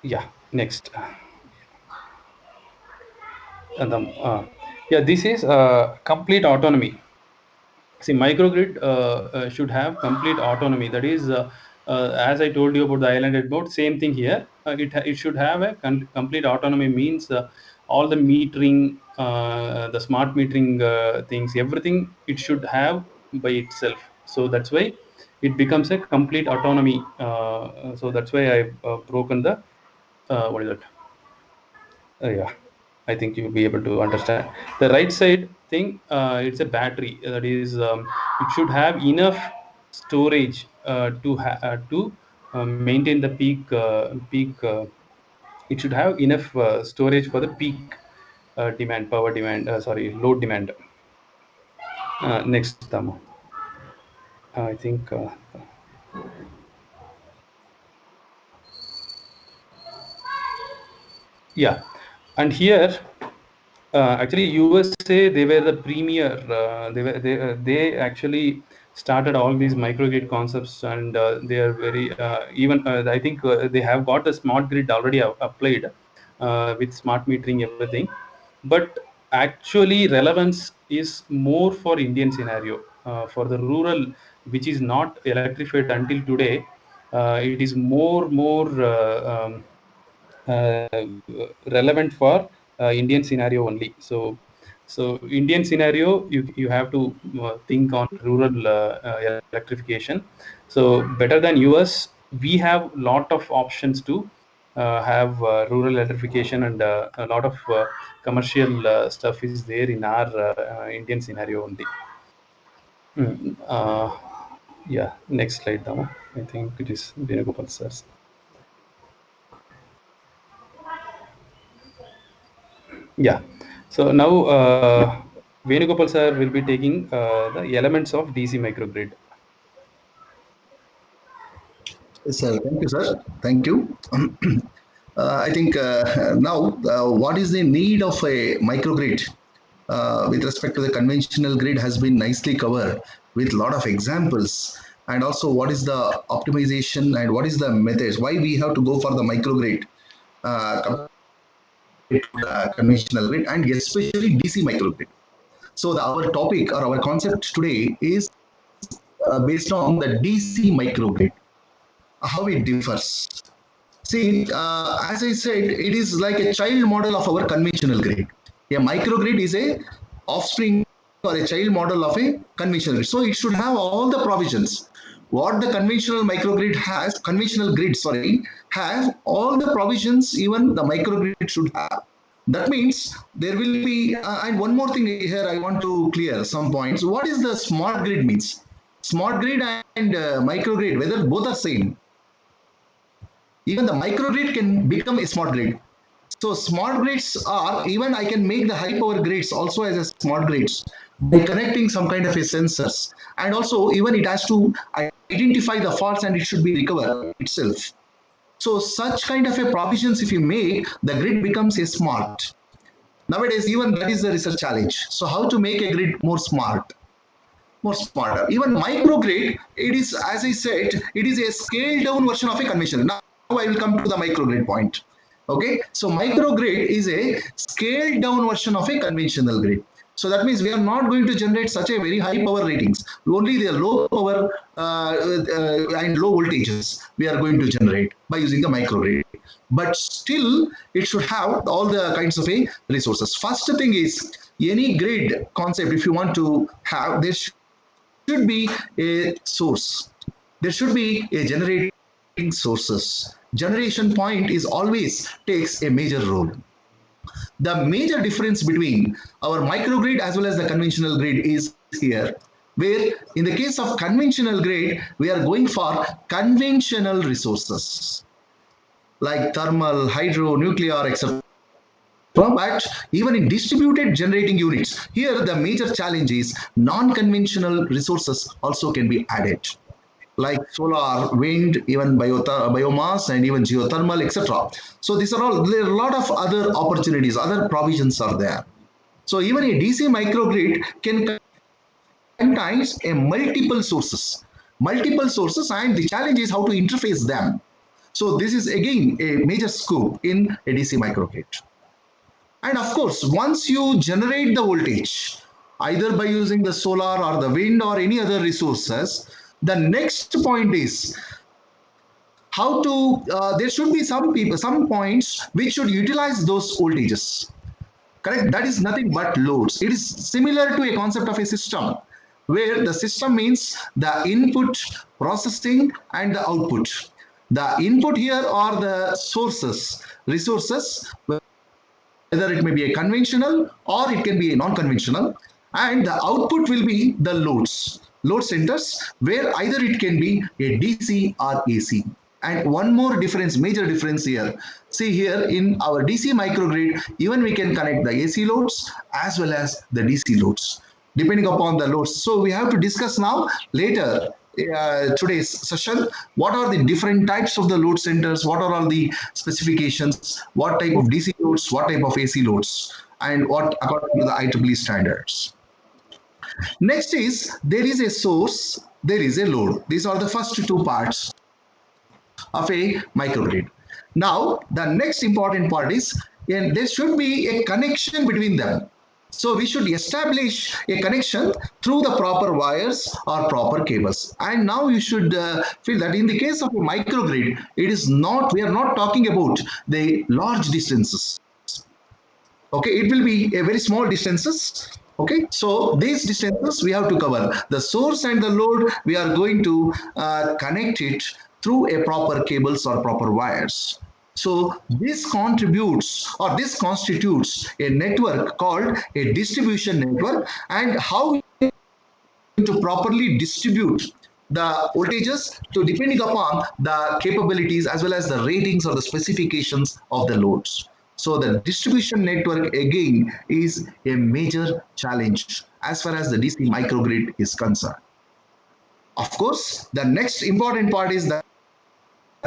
Yeah, next. And yeah, this is complete autonomy. See, microgrid should have complete autonomy. That is, as I told you about the islanded mode, same thing here. It should have a complete autonomy. Means all the metering, the smart metering things, everything it should have by itself. So that's why it becomes a complete autonomy. So that's why I've broken the what is it? Yeah, I think you'll be able to understand. The right side thing, it's a battery. That is, it should have enough storage to maintain the peak. It should have enough storage for the peak demand, power demand. Sorry, load demand. Next, Tamo. I think. Yeah, and here actually USA, they were the premier. They actually started all these microgrid concepts, and they are very even. I think they have got the smart grid already applied with smart metering, everything. But actually, relevance is more for Indian scenario. For the rural, which is not electrified until today, it is more uh, relevant for Indian scenario only. So Indian scenario, you have to think on rural electrification. So better than US, we have lot of options to have rural electrification, and a lot of commercial stuff is there in our Indian scenario only. Mm, yeah, next slide, Dama. I think it is Venugopal sir. Yeah. So now Venugopal sir will be taking the elements of DC microgrid. Yes, sir. Thank you, sir. Thank you. I think now, what is the need of a microgrid with respect to the conventional grid has been nicely covered with a lot of examples. And also, what is the optimization and what is the methods? Why we have to go for the microgrid compared to the conventional grid, and especially DC microgrid. So, our topic or our concept today is based on the DC microgrid, how it differs. See, as I said, it is like a child model of our conventional grid. A microgrid is a offspring or a child model of a conventional grid. So it should have all the provisions. What the conventional grid, sorry, has all the provisions even the microgrid should have. That means there will be, and one more thing here I want to clear some points. What is the smart grid means? Smart grid and microgrid, whether both are same, even the microgrid can become a smart grid. So smart grids are, even I can make the high power grids also as a smart grids by connecting some kind of a sensors. And also even it has to identify the faults and it should be recovered itself. So such kind of a provisions, if you make, the grid becomes a smart. Nowadays, even that is the research challenge. So how to make a grid more smart? More smarter. Even microgrid, it is, as I said, it is a scaled down version of a conventional. Now, I will come to the microgrid point. Okay, so microgrid is a scaled down version of a conventional grid. So that means we are not going to generate such a very high power ratings. Only the low power and low voltages we are going to generate by using the microgrid. But still, it should have all the kinds of a resources. First thing is any grid concept. If you want to have, there should be a source. There should be a generating sources. Generation point is always takes a major role. The major difference between our microgrid as well as the conventional grid is here, where in the case of conventional grid, we are going for conventional resources like thermal, hydro, nuclear, etc. But even in distributed generating units, here the major challenge is non-conventional resources also can be added, like solar, wind, even biomass, and even geothermal, etc. So these are all, there are a lot of other opportunities, other provisions are there. So even a DC microgrid can contains a multiple sources, and the challenge is how to interface them. So this is again a major scope in a DC microgrid. And of course, once you generate the voltage, either by using the solar or the wind or any other resources, the next point is how to, there should be some points which should utilize those voltages. Correct? That is nothing but loads. It is similar to a concept of a system, where the system means the input, processing, and the output. The input here are the sources, resources, whether it may be a conventional or it can be a non-conventional, and the output will be the load centers, where either it can be a DC or AC. And one more difference, major difference here. See here in our DC microgrid, even we can connect the AC loads as well as the DC loads, depending upon the loads. So we have to discuss now later today's session, what are the different types of the load centers, what are all the specifications, what type of DC loads, what type of AC loads, and what according to the IEEE standards. Next is, there is a source, there is a load. These are the first two parts of a microgrid. Now, the next important part is, there should be a connection between them. So we should establish a connection through the proper wires or proper cables. And now you should feel that in the case of a microgrid, it is not, we are not talking about the large distances. Okay, it will be a very small distances. Okay, so these distances we have to cover. The source and the load, we are going to connect it through a proper cables or proper wires. So this contributes, or this constitutes a network called a distribution network, and how to properly distribute the voltages to depending upon the capabilities as well as the ratings or the specifications of the loads. So the distribution network again is a major challenge as far as the DC microgrid is concerned. Of course, the next important part is the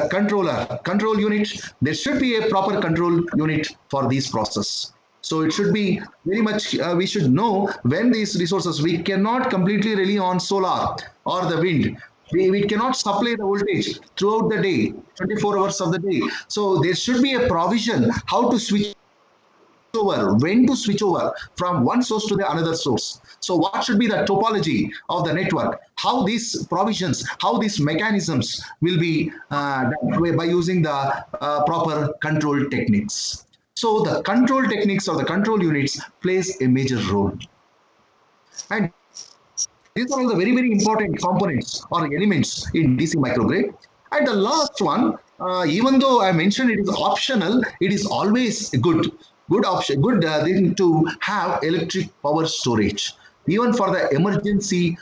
control unit. There should be a proper control unit for this process. So it should be very much, we should know when these resources, we cannot completely rely on solar or the wind. We cannot supply the voltage throughout the day, 24 hours of the day. So there should be a provision how to switch over, when to switch over from one source to the another source. So what should be the topology of the network, how these provisions, how these mechanisms will be done by using the proper control techniques. So the control techniques or the control units plays a major role. And these are all the very, very important components or elements in DC microgrid. And the last one, even though I mentioned it is optional, it is always a good option, good thing to have electric power storage. Even for the emergency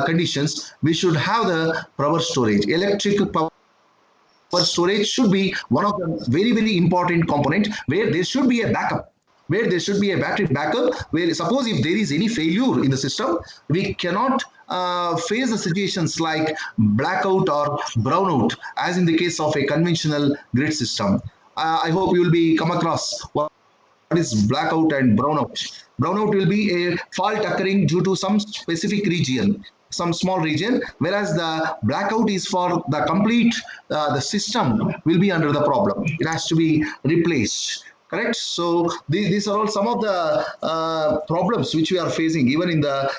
conditions, we should have the power storage. Electric power storage should be one of the very, very important component, where there should be a backup, where there should be a battery backup, where suppose if there is any failure in the system, we cannot face the situations like blackout or brownout as in the case of a conventional grid system. I hope you will be come across what is blackout and brownout. Brownout will be a fault occurring due to some specific region, some small region, whereas the blackout is for the complete, the system will be under the problem. It has to be replaced. Correct. So these are all some of the problems which we are facing even in the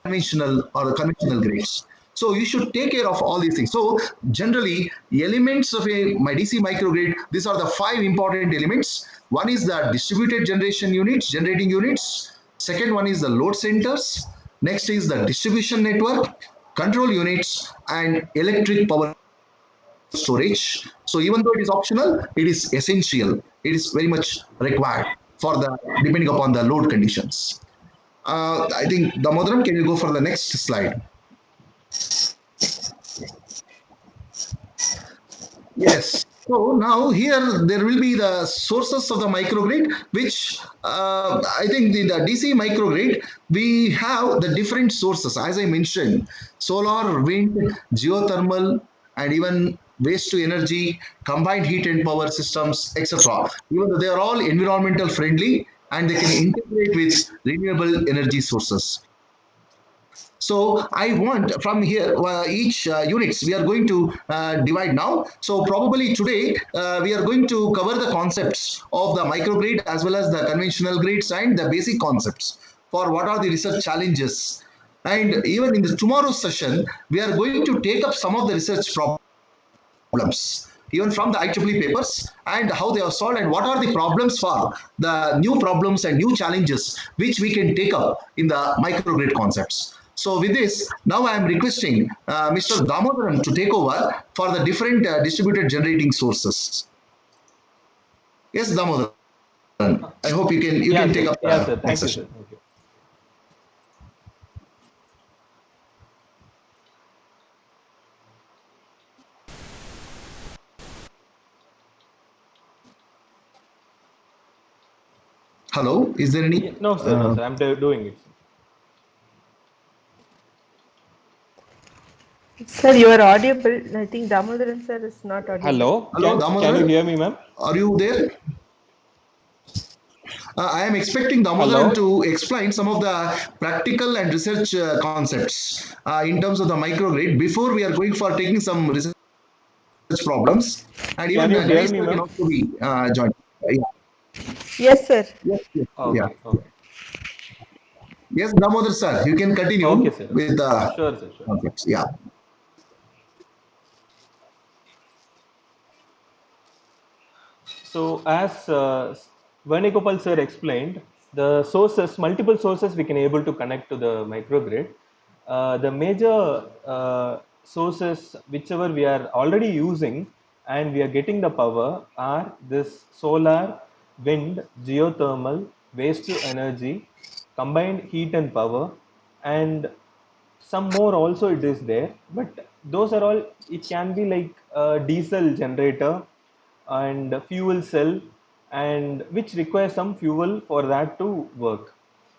conventional or the conventional grades. So you should take care of all these things. So generally, elements of a my DC microgrid, these are the five important elements. One is the distributed generation units, generating units. Second one is the load centers. Next is the distribution network, control units, and electric power storage. So even though it is optional, it is essential. It is very much required for the depending upon the load conditions. I think Damodaran, can you go for the next slide? Yes. So now here there will be the sources of the microgrid, which I think in the DC microgrid we have the different sources. As I mentioned, solar, wind, geothermal, and even waste to energy, combined heat and power systems, etc. Even though they are all environmental friendly and they can integrate with renewable energy sources. So I want from here each units we are going to divide now. So probably today we are going to cover the concepts of the microgrid as well as the conventional grids and the basic concepts for what are the research challenges. And even in the tomorrow's session, we are going to take up some of the research problems even from the IEEE papers and how they are solved and what are the problems for the new problems and new challenges which we can take up in the microgrid concepts. So with this, now I am requesting Mr. Damodaran to take over for the different distributed generating sources. Yes, Damodaran. I hope you can Yeah, take sir. up Yeah, sir. the Thank next you, session. sir. Thank you. Hello, is there any? No, sir. No, sir. I'm doing it. Sir, you are audible. I think Damodaran sir is not audible. Hello. Hello, Can you Damodaran? hear me, ma'am? Are you there? I am expecting Damodaran Hello. to explain some of the practical and research concepts in terms of the microgrid before we are going for taking some research problems. And Can even you hear Ganesh me, sir can ma'am? also be joined. Yeah. Yes, sir. Yes, yes, yeah. Okay. Okay. Yes, Damodar sir, you can Okay, continue sir. with the Sure, sir. Sure. concepts. Yeah. So as Venugopal sir explained, the sources, multiple sources we can able to connect to the microgrid. The major sources, whichever we are already using and we are getting the power, are this solar, wind, geothermal, waste to energy, combined heat and power, and some more also it is there, but those are all, it can be like a diesel generator and a fuel cell, and which requires some fuel for that to work.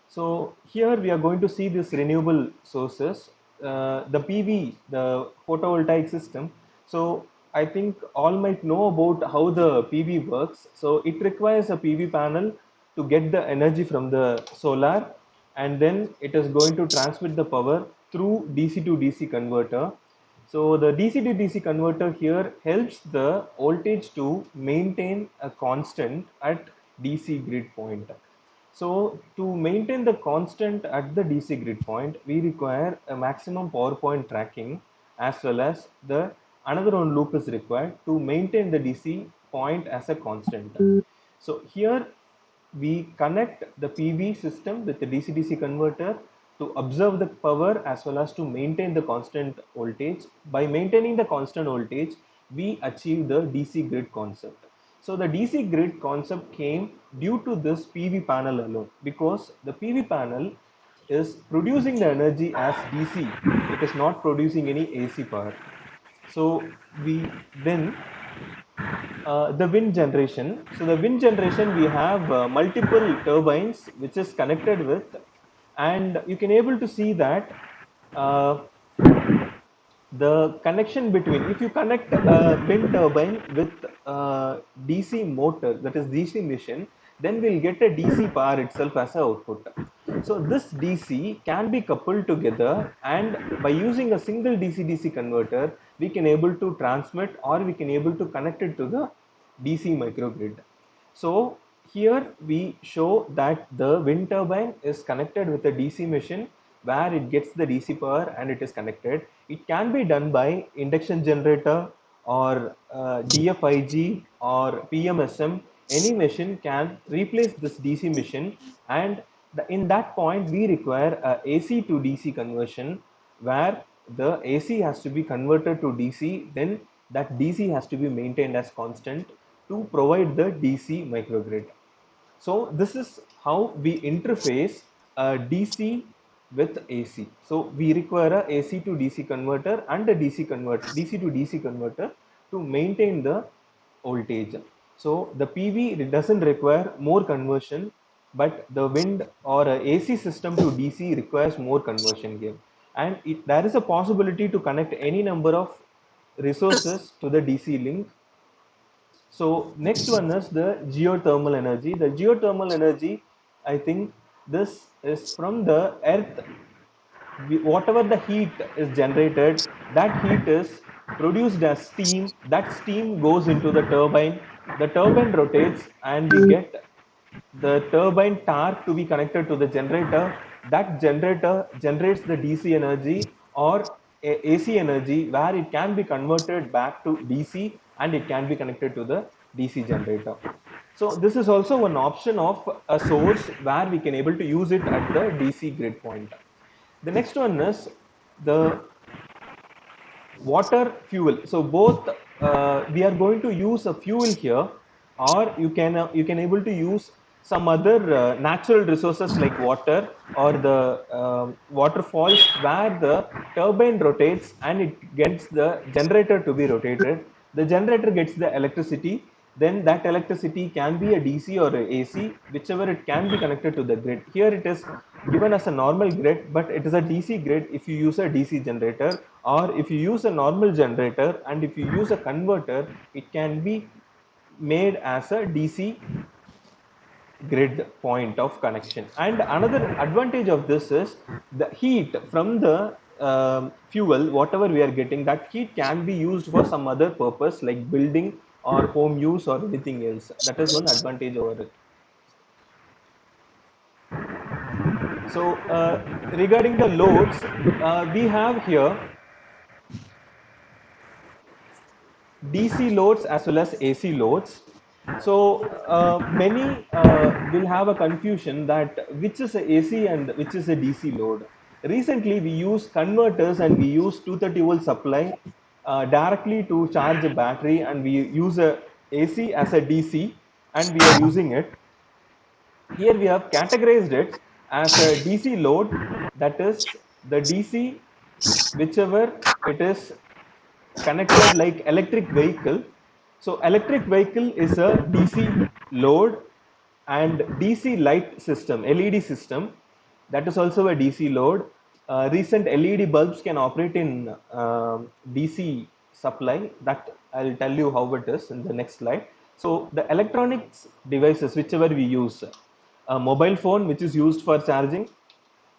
So here we are going to see this renewable sources, the PV, the photovoltaic system. So I think all might know about how the PV works. So it requires a PV panel to get the energy from the solar, and then it is going to transmit the power through DC to DC converter. So the DC to DC converter here helps the voltage to maintain a constant at DC grid point. So to maintain the constant at the DC grid point, we require a maximum power point tracking, as well as the another one loop is required to maintain the DC point as a constant. So here we connect the PV system with the DC-DC converter to observe the power as well as to maintain the constant voltage. By maintaining the constant voltage, we achieve the DC grid concept. So the DC grid concept came due to this PV panel alone, because the PV panel is producing the energy as DC. It is not producing any AC power. So we then the wind generation. So the wind generation, we have multiple turbines which is connected with, and you can able to see that uh, the connection between, if you connect a wind turbine with DC motor, that is DC machine, then we'll get a DC power itself as a output. So this DC can be coupled together, and by using a single DC-DC converter, we can able to transmit or we can able to connect it to the DC microgrid. So here we show that the wind turbine is connected with a DC machine where it gets the DC power and it is connected. It can be done by induction generator or DFIG or PMSM. Any machine can replace this DC machine, and in that point we require a AC to DC conversion where the AC has to be converted to DC, then that DC has to be maintained as constant to provide the DC microgrid. So this is how we interface DC with AC. So we require a AC to DC converter and a DC to DC converter to maintain the voltage. So the PV doesn't require more conversion, but the wind or a AC system to DC requires more conversion here. And there is a possibility to connect any number of resources to the DC link. So next one is the geothermal energy. The geothermal energy, I think this is from the earth. Whatever the heat is generated, that heat is produced as steam. That steam goes into the turbine. The turbine rotates and we get the turbine torque to be connected to the generator. That generator generates the DC energy or AC energy where it can be converted back to DC and it can be connected to the DC generator. So this is also one option of a source where we can able to use it at the DC grid point. The next one is the water fuel. So both we are going to use a fuel here, or you can able to use some other natural resources like water or the waterfalls where the turbine rotates and it gets the generator to be rotated. The generator gets the electricity, then that electricity can be a DC or a AC, whichever it can be connected to the grid. Here it is given as a normal grid, but it is a DC grid if you use a DC generator, or if you use a normal generator and if you use a converter, it can be made as a DC grid point of connection. And another advantage of this is the heat from the fuel, whatever we are getting, that heat can be used for some other purpose like building or home use or anything else. That is one advantage over it. So regarding the loads, we have here DC loads as well as AC loads. So many will have a confusion that which is a AC and which is a DC load. Recently, we use converters and we use 230 volt supply directly to charge a battery, and we use a AC as a DC, and we are using it. Here we have categorized it as a DC load, that is the DC whichever it is connected like electric vehicle. So electric vehicle is a DC load, and DC light system, LED system, that is also a DC load. Recent LED bulbs can operate in DC supply, that I'll tell you how it is in the next slide. So the electronics devices whichever we use, a mobile phone which is used for charging,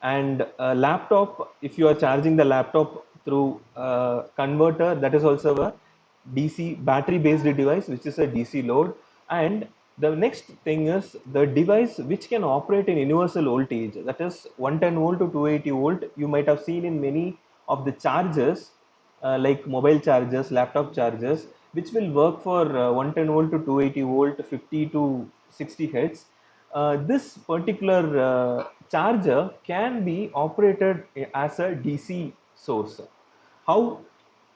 and a laptop, if you are charging the laptop through a converter, that is also a DC battery based device which is a DC load. And the next thing is the device which can operate in universal voltage, that is 110 volt to 280 volt. You might have seen in many of the chargers like mobile chargers, laptop chargers, which will work for 110 volt to 280 volt, 50 to 60 hertz. This particular charger can be operated as a DC source. How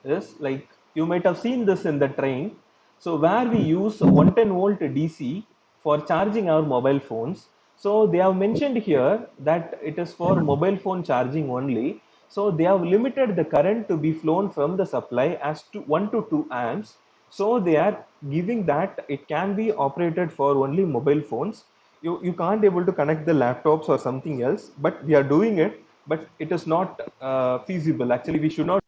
is, like, you might have seen this in the train. So where we use 110 volt DC for charging our mobile phones. So they have mentioned here that it is for mobile phone charging only. So they have limited the current to be flown from the supply as to 1 to 2 amps. So they are giving that it can be operated for only mobile phones. You can't able to connect the laptops or something else, but we are doing it, but it is not feasible. Actually, we should not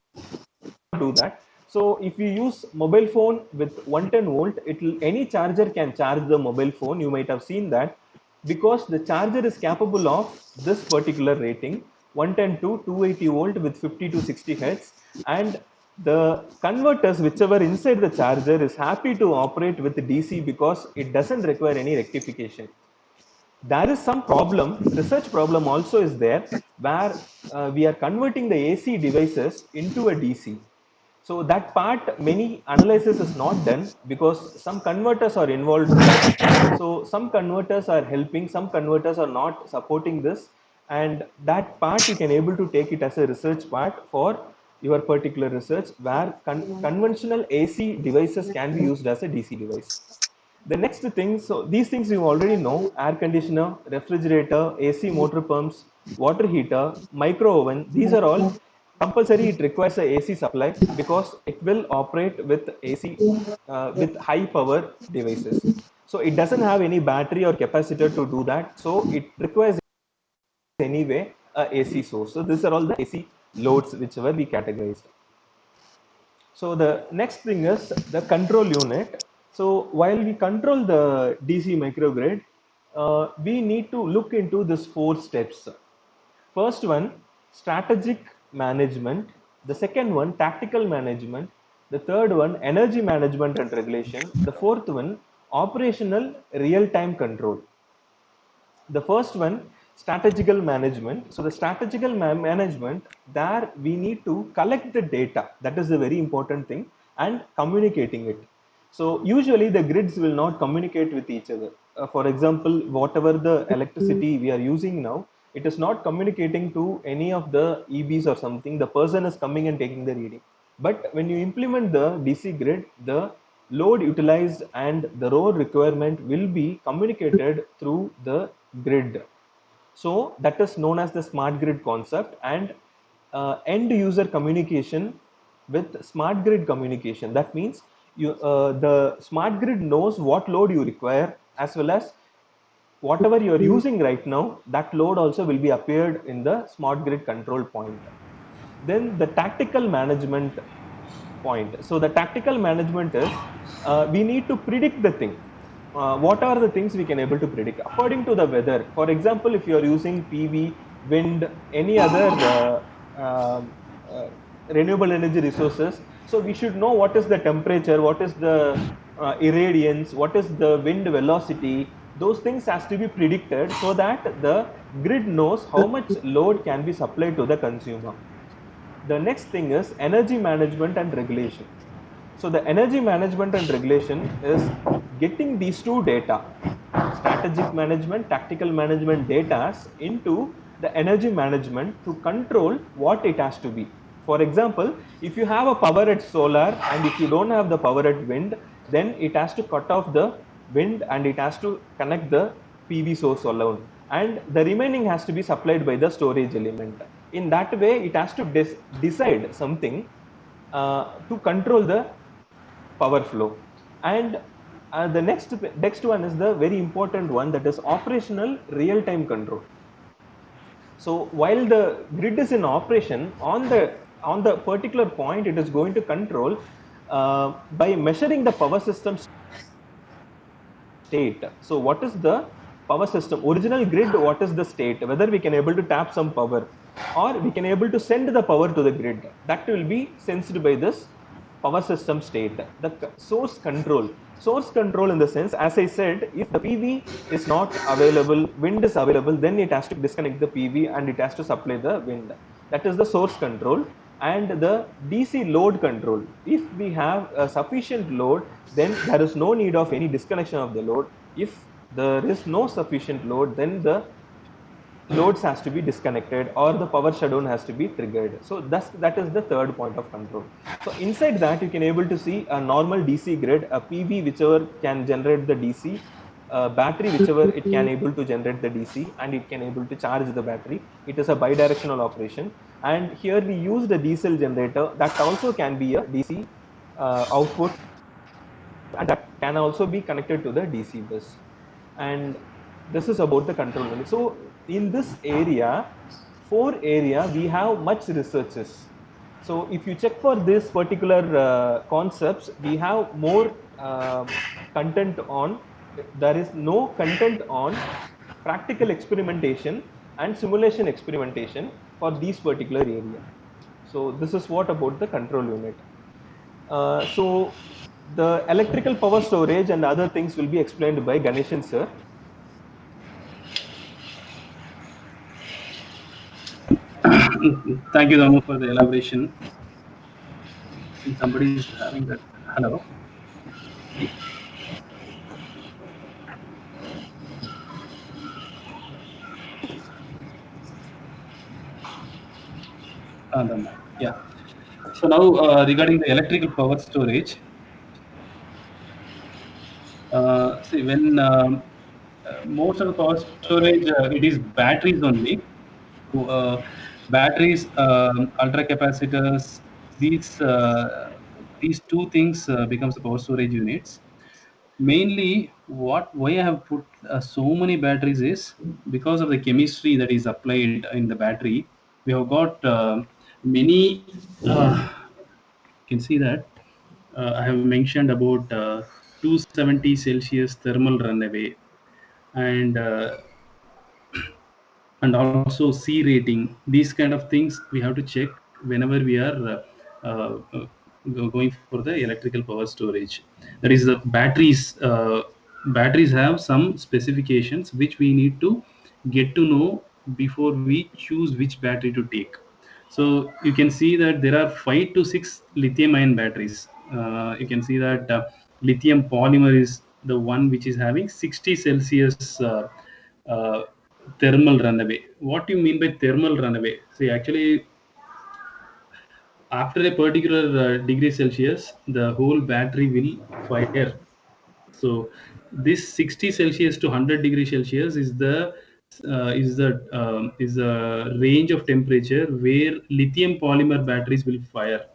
do that. So if you use mobile phone with 110 volt, it will, any charger can charge the mobile phone. You might have seen that because the charger is capable of this particular rating, 110 to 280 volt with 50 to 60 hertz, and the converters whichever inside the charger is happy to operate with DC because it doesn't require any rectification. There is some problem, research problem also is there, where we are converting the AC devices into a DC. So that part many analysis is not done because some converters are involved in that. So some converters are helping, some converters are not supporting this, and that part you can able to take it as a research part for your particular research, where conventional AC devices can be used as a DC device. The next thing, so these things you already know: air conditioner, refrigerator, AC motor pumps, water heater, micro oven. These are all compulsory. It requires a AC supply because it will operate with AC with high power devices. So it doesn't have any battery or capacitor to do that. So it requires anyway a AC source. So these are all the AC loads whichever we categorized. So the next thing is the control unit. So while we control the DC microgrid, we need to look into this 4 steps. First one, strategic management. The second one, tactical management. The third one, energy management and regulation. The fourth one, operational real-time control. The first one, strategical management. So the strategical management, there we need to collect the data, that is the very important thing, and communicating it. So usually the grids will not communicate with each other. For example, whatever the electricity we are using now, it is not communicating to any of the EBs or something. The person is coming and taking the reading. But when you implement the DC grid, the load utilized and the load requirement will be communicated through the grid. So that is known as the smart grid concept, and end user communication with smart grid communication. That means the smart grid knows what load you require, as well as whatever you are using right now, that load also will be appeared in the smart grid control point. Then the tactical management point. So the tactical management is we need to predict the thing. What are the things we can able to predict according to the weather? For example, if you are using PV, wind, any other renewable energy resources, so we should know what is the temperature, what is the irradiance, what is the wind velocity. Those things has to be predicted so that the grid knows how much load can be supplied to the consumer. The next thing is energy management and regulation. So the energy management and regulation is getting these two data, strategic management, tactical management data, into the energy management to control what it has to be. For example, if you have a power at solar and if you don't have the power at wind, then it has to cut off the wind and it has to connect the PV source alone, and the remaining has to be supplied by the storage element. In that way, it has to decide something to control the power flow. And the next one is the very important one, that is operational real-time control. So while the grid is in operation, on the particular point, it is going to control by measuring the power system state. So what is the power system original grid? What is the state? Whether we can able to tap some power or we can able to send the power to the grid, that will be sensed by this power system state. The source control in the sense, as I said, if the PV is not available, wind is available, then it has to disconnect the PV and it has to supply the wind. That is the source control. And the DC load control, if we have a sufficient load, then there is no need of any disconnection of the load. If there is no sufficient load, then the loads has to be disconnected or the power shutdown has to be triggered. So that is the third point of control. So inside that, you can able to see a normal DC grid, a PV whichever can generate the DC, battery whichever it can able to generate the DC, and it can able to charge the battery. It is a bidirectional operation. And here we use the diesel generator, that also can be a DC output, and that can also be connected to the DC bus. And this is about the control unit. So in this area, 4 area, we have much researches. So if you check for this particular concepts, we have more content on, there is no content on practical experimentation and simulation experimentation for these particular area. So this is what about the control unit. So the electrical power storage and other things will be explained by Ganeshan sir. Thank you, Damu, for the elaboration. See, somebody is having that. Hello. The mic. Yeah. So now regarding the electrical power storage, see when most of the power storage it is batteries only. So, batteries, ultra capacitors, these two things becomes the power storage units. Mainly, why I have put so many batteries is because of the chemistry that is applied in the battery. We have got many. You can see that I have mentioned about 270 Celsius thermal runaway and also C rating. These kind of things we have to check whenever we are going for the electrical power storage. That is the batteries. Batteries have some specifications which we need to get to know before we choose which battery to take. So you can see that there are 5 to 6 lithium ion batteries. You can see that lithium polymer is the one which is having 60 Celsius uh, thermal runaway. What do you mean by thermal runaway? See, actually, after a particular degree Celsius, the whole battery will fire. So this 60 Celsius to 100 degree Celsius is the range of temperature where lithium polymer batteries will fire.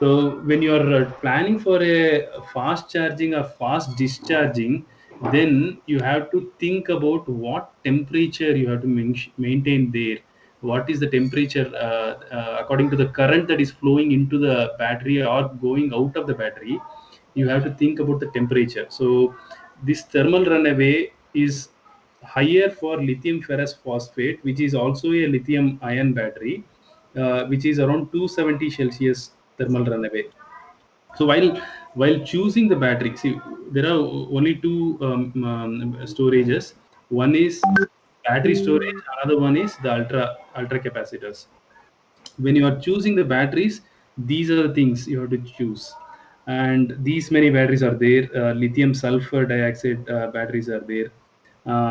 So when you are planning for a fast charging or fast discharging, then you have to think about what temperature you have to maintain there. What is the temperature according to the current that is flowing into the battery or going out of the battery? You have to think about the temperature. So this thermal runaway is higher for lithium ferrous phosphate, which is also a lithium ion battery, which is around 270 Celsius thermal runaway. So while choosing the battery, see there are only two storages. One is battery storage, another one is the ultra capacitors. When you are choosing the batteries, these are the things you have to choose. And these many batteries are there. Lithium sulfur dioxide batteries are there.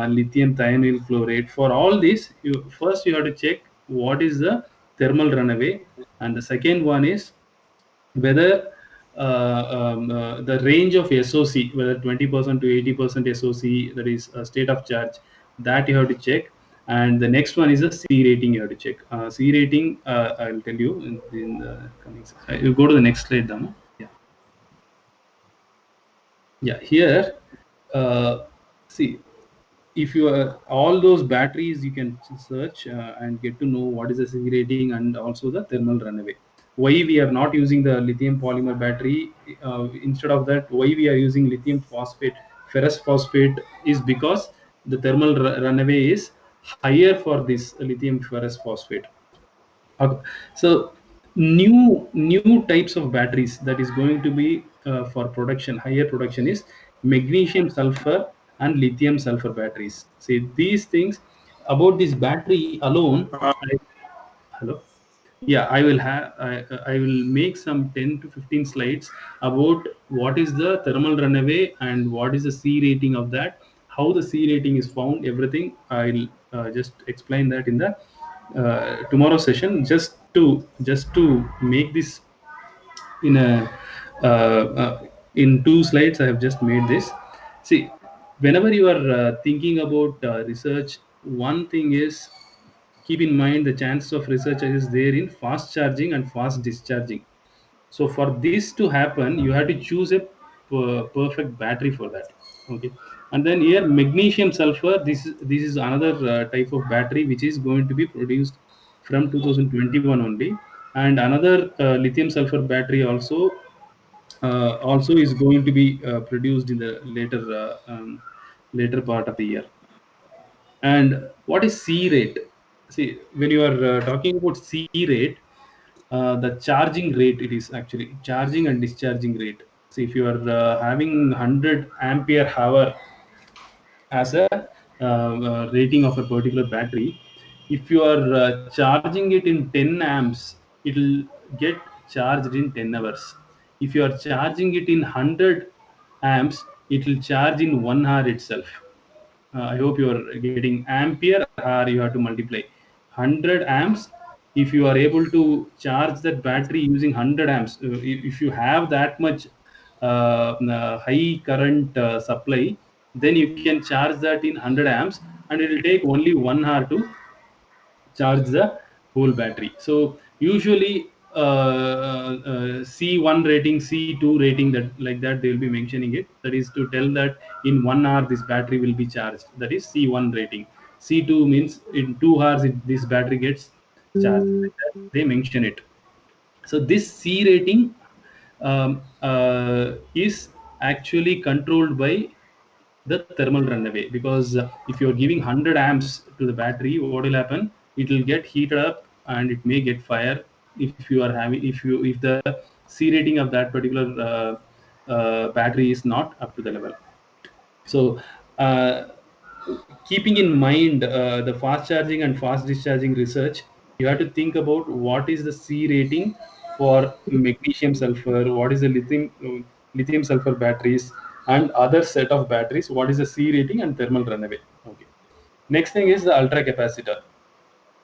Lithium thionyl fluoride. For all this, you have to check what is the thermal runaway, and the second one is whether the range of SOC, whether 20% to 80% SOC, that is state of charge, that you have to check. And the next one is the C rating you have to check. C rating, I'll tell you in the coming. You go to the next slide, Dama. Yeah. Yeah. Here, see, if you are all those batteries you can search and get to know what is the C rating and also the thermal runaway. Why we are not using the lithium polymer battery, instead of that, why we are using lithium phosphate ferrous phosphate is because the thermal runaway is higher for this lithium ferrous phosphate. Okay. So new types of batteries that is going to be for production, higher production, is magnesium sulfur and lithium sulfur batteries. See these things about this battery alone. Hello. Yeah, I will make some 10 to 15 slides about what is the thermal runaway and what is the C rating of that, how the C rating is found, everything. I'll just explain that in the tomorrow session. Just to make this in a in 2 slides, I have just made this. See, whenever you are thinking about research, one thing is, keep in mind the chances of research is there in fast charging and fast discharging. So for this to happen, you have to choose a perfect battery for that. Okay. And then here magnesium sulfur, this is another type of battery which is going to be produced from 2021 only. And another lithium sulfur battery also is going to be produced in the later part of the year. And what is C rate? See, when you are talking about C rate, the charging rate, it is actually charging and discharging rate. See, if you are having 100 ampere hour as a rating of a particular battery, if you are charging it in 10 amps, it will get charged in 10 hours. If you are charging it in 100 amps, it will charge in 1 hour itself. I hope you are getting ampere hour. You have to multiply 100 amps. If you are able to charge that battery using 100 amps, if you have that much high current supply, then you can charge that in 100 amps, and it will take only 1 hour to charge the whole battery. So usually C1 rating, C2 rating, that like that they will be mentioning it. That is to tell that in 1 hour this battery will be charged. That is C1 rating. C2 means in 2 hours this battery gets charged. Like that they mention it. So this C rating is actually controlled by the thermal runaway, because if you're giving 100 amps to the battery, what will happen? It will get heated up and it may get fire if you are having if the C rating of that particular battery is not up to the level. So keeping in mind the fast charging and fast discharging research, you have to think about what is the C rating for magnesium sulfur, what is the lithium sulfur batteries, and other set of batteries, what is the C rating and thermal runaway. Okay. Next thing is the ultra capacitor.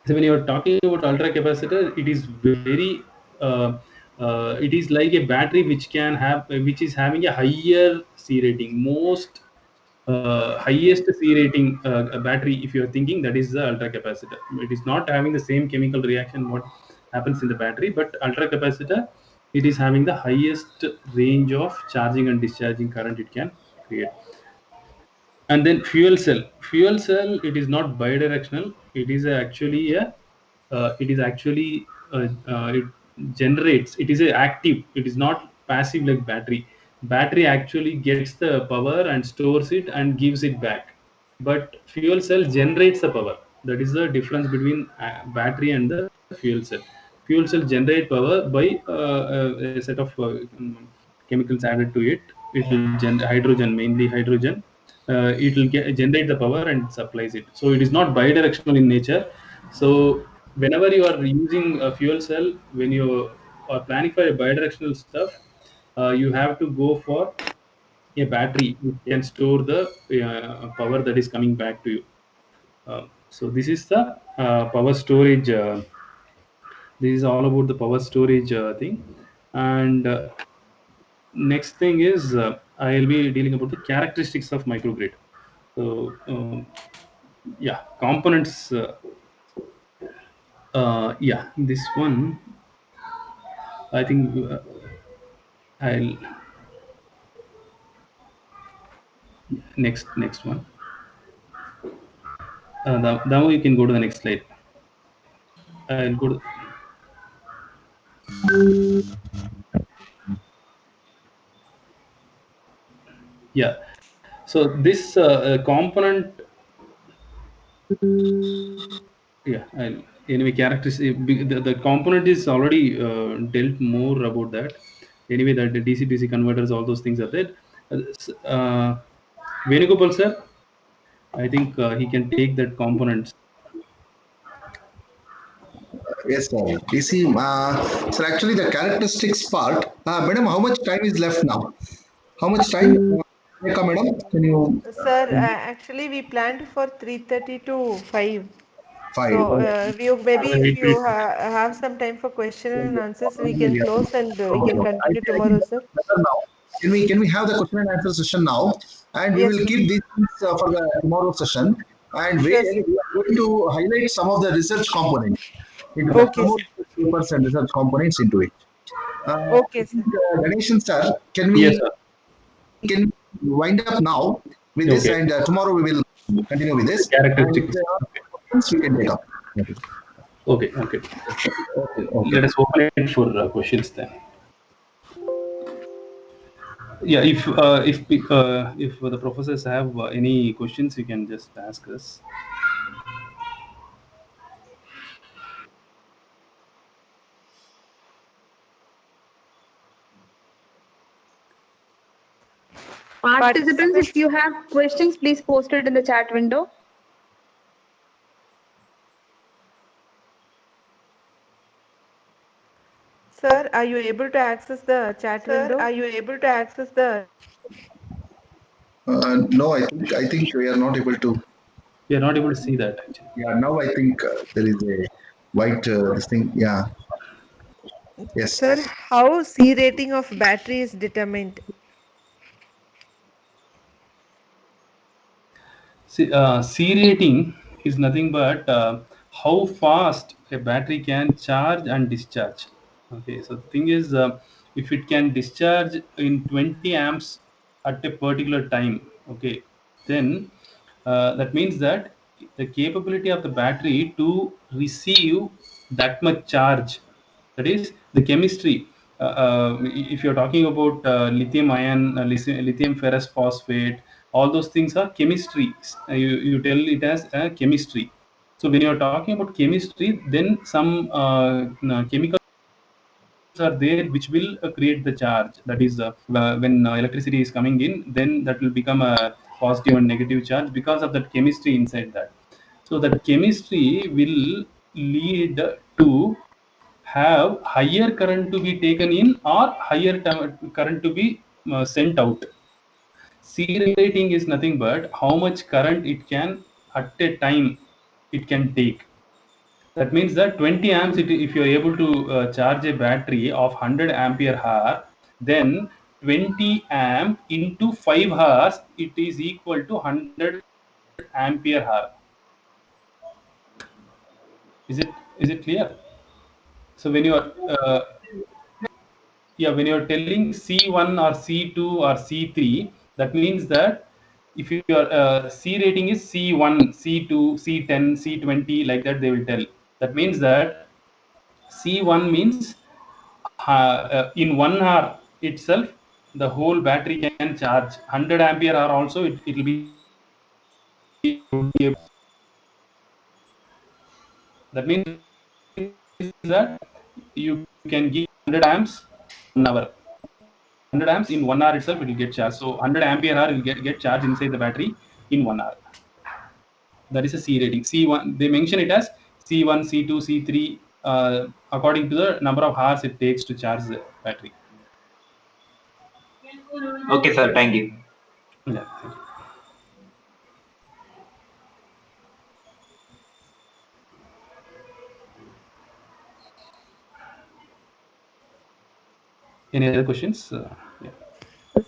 So when you are talking about ultra capacitor, it is very it is like a battery which can have which is having a higher C rating. Most highest C rating battery, if you are thinking, that is the ultra capacitor. It is not having the same chemical reaction what happens in the battery, but ultra capacitor, it is having the highest range of charging and discharging current it can create. And then fuel cell, it is not bidirectional. It is actually a it is actually it generates, it is a active, it is not passive like battery actually gets the power and stores it and gives it back, but fuel cell generates the power. That is the difference between battery and the fuel cell generate power by a set of chemicals added to it. It will hydrogen, mainly hydrogen. It will generate the power and supplies it. So it is not bidirectional in nature. So whenever you are using a fuel cell, when you are planning for a bidirectional stuff, you have to go for a battery which can store the power that is coming back to you. So this is the power storage. This is all about the power storage thing. And next thing is I'll be dealing about the characteristics of microgrid. So yeah, components. Yeah, this one. I think I'll next one. Now you can go to the next slide. I'll go to. Yeah. So this component. Yeah. Anyway, characteristic. The component is already dealt more about that. Anyway, that the DC converters, all those things are there. Venugopal sir, I think he can take that components. Yes, sir. You see, sir, actually, the characteristics part. Madam, how much time is left now? How much time? Rekha, madam, can you? Sir, actually we planned for 3:30 to 5. Five. So maybe if Wait, you wait. have some time for question and answers, we can Yeah. close and we Okay. can continue I think tomorrow, sir. better now. Can we have the question and answer session now? And we Yes, will sir. keep these things for the tomorrow session. And Sure, we sir. are going to highlight some of the research components into the Okay, sir. papers and research components into it. Okay, I sir. think, Ganeshan sir, Yes, sir. can wind up now with this, Okay. and tomorrow we will continue with this. And if Characteristics. there are questions, we can take up. Okay. Okay. Okay. Okay. Okay. Let us open it for questions then. Yeah, if the professors have any questions, you can just ask us. Participants, if you have questions, please post it in the chat window. Sir, are you able to access the chat window? Are you able to access the? No, I think we are not able to. We are not able to see that actually. Yeah, now I think there is a white this thing. Yeah, yes. Sir, how C rating of battery is determined? See, C rating is nothing but how fast a battery can charge and discharge. Okay, so the thing is, if it can discharge in 20 amps at a particular time, okay, then that means that the capability of the battery to receive that much charge, that is the chemistry. If you're talking about lithium ion, lithium ferrous phosphate, all those things are chemistries. You tell it as a chemistry. So when you're talking about chemistry, then some chemicals are there which will create the charge. That is, when electricity is coming in, then that will become a positive and negative charge because of that chemistry inside that. So that chemistry will lead to have higher current to be taken in or higher current to be sent out. C rating is nothing but how much current it can at a time it can take. That means that 20 amps, if you're able to charge a battery of 100 ampere hour, then 20 amp into 5 hours, it is equal to 100 ampere hour. Is it clear? So when you are when you're telling C1 or C2 or C3, that means that if your C rating is C1, C2, C10, C20, like that, they will tell. That means that C1 means in 1 hour itself, the whole battery can charge 100 ampere hour also. It will be that means that you can give 100 amps 1 hour. 100 amps in 1 hour itself, it will get charged. So 100 ampere hour will get charged inside the battery in 1 hour. That is a C rating. C1, they mention it as C1, C2, C3, according to the number of hours it takes to charge the battery. Okay, sir. Thank you. Yeah, thank you. Any other questions? Yeah.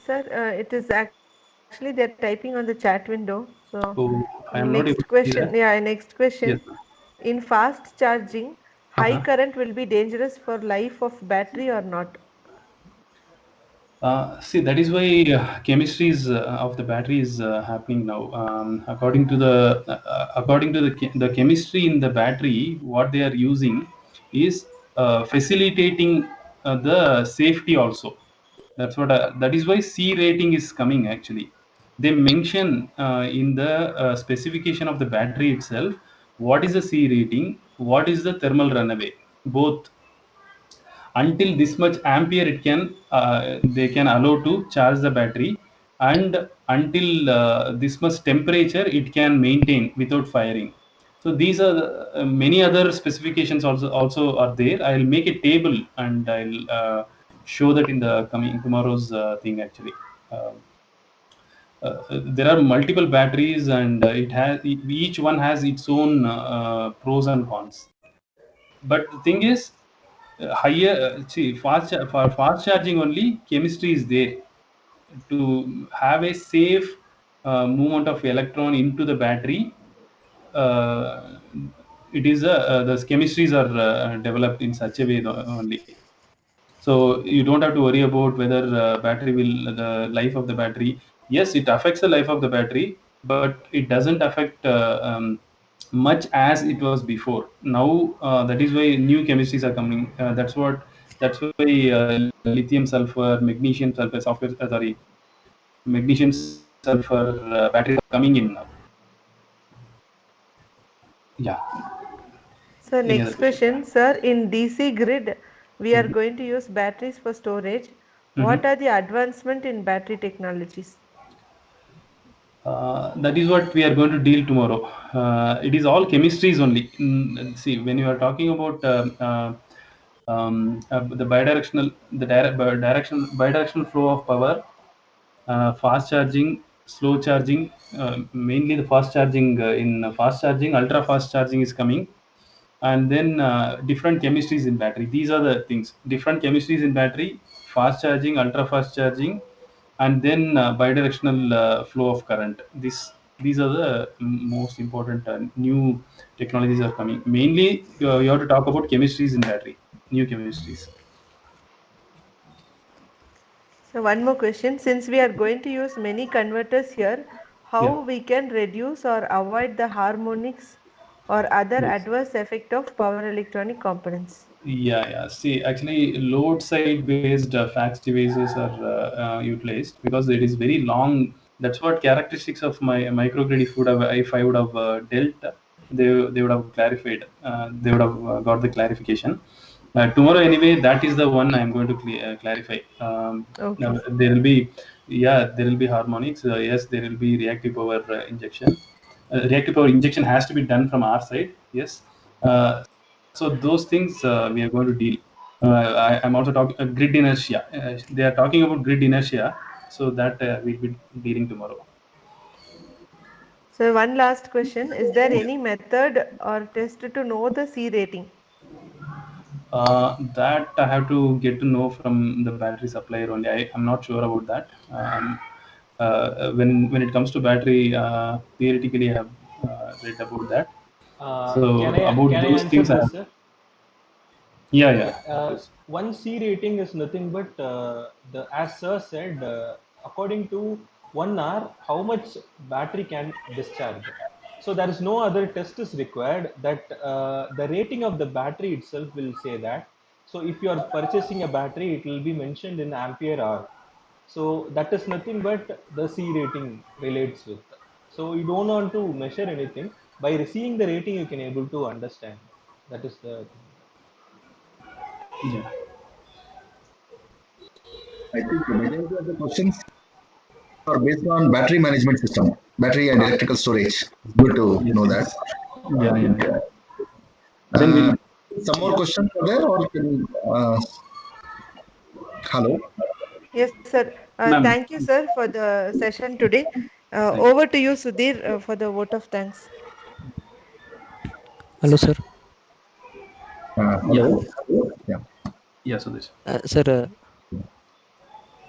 Sir, it is actually they're typing on the chat window. So So I am next not able to see question, that. next question. Yes. In fast charging, high Uh-huh. current will be dangerous for life of battery or not? See, that is why chemistries of the battery is happening now. According to the chemistry in the battery, what they are using is facilitating the safety also. That is why C rating is coming actually. They mention in the specification of the battery itself what is the C rating, what is the thermal runaway, both. Until this much ampere it can they can allow to charge the battery, and until this much temperature it can maintain without firing. So these are many other specifications also are there. I'll make a table and I'll show that in the coming tomorrow's thing actually. There are multiple batteries, and each one has its own pros and cons. But the thing is, higher see for fast charging only, chemistry is there to have a safe movement of electron into the battery. uh, it is the chemistries are developed in such a way only. So you don't have to worry about whether battery will the life of the battery. Yes, it affects the life of the battery, but it doesn't affect much as it was before. Now that is why new chemistries are coming. That's why lithium sulfur, magnesium sulfur, magnesium sulfur batteries are coming in now. Yeah. So Any other next question? question, sir, in DC grid, we are Mhm. going to use batteries for storage. What Mhm. are the advancement in battery technologies? That is what we are going to deal tomorrow. It is all chemistries only. See, when you are talking about the bidirectional flow of power, fast charging, slow charging, mainly the fast charging. In fast charging, ultra fast charging is coming, and then different chemistries in battery. These are the things: different chemistries in battery, fast charging, ultra fast charging, and then bidirectional flow of current. These are the most important new technologies are coming. Mainly, you have to talk about chemistries in battery, new chemistries. So one more question. Since we are going to use many converters here, how Yeah. we can reduce or avoid the harmonics or other Yes. adverse effect of power electronic components? Yeah. See, actually, load side based fax devices are utilized because it is very long. That's what characteristics of my microgrid. If I would have dealt, they would have clarified. They would have got the clarification. Tomorrow, anyway, that is the one I am going to clarify. Now Okay. there will be, yeah, there will be harmonics. Yes, there will be reactive power injection. Reactive power injection has to be done from our side. Yes. So those things we are going to deal. I'm also talking grid inertia. They are talking about grid inertia, so that we'll be dealing tomorrow. So one last question. Is there any method or test to know the C rating? That I have to get to know from the battery supplier only. I'm not sure about that. When it comes to battery, theoretically, I have read about that. So about Can I those answer things, this, sir? yeah, Yeah, of course. one C rating is nothing but the as sir said, according to 1 hour, how much battery can discharge. So there is no other test is required. That the rating of the battery itself will say that. So if you are purchasing a battery, it will be mentioned in ampere hour. So that is nothing but the C rating relates with. So you don't want to measure anything. By receiving the rating, you can able to understand. That is the thing. Yeah. I think the majority of the questions are based on battery management system, battery and electrical storage. It's good to Yes. know that. Yes. Yeah. Then Uh, we'll. some more Yeah. questions are there, or can, hello? Yes, sir. Ma'am. Thank you, sir, for the session today. Over to you, Sudhir, for the vote of thanks. Hello, sir. Yeah. Hello? Yeah. Yeah. So this. Sir,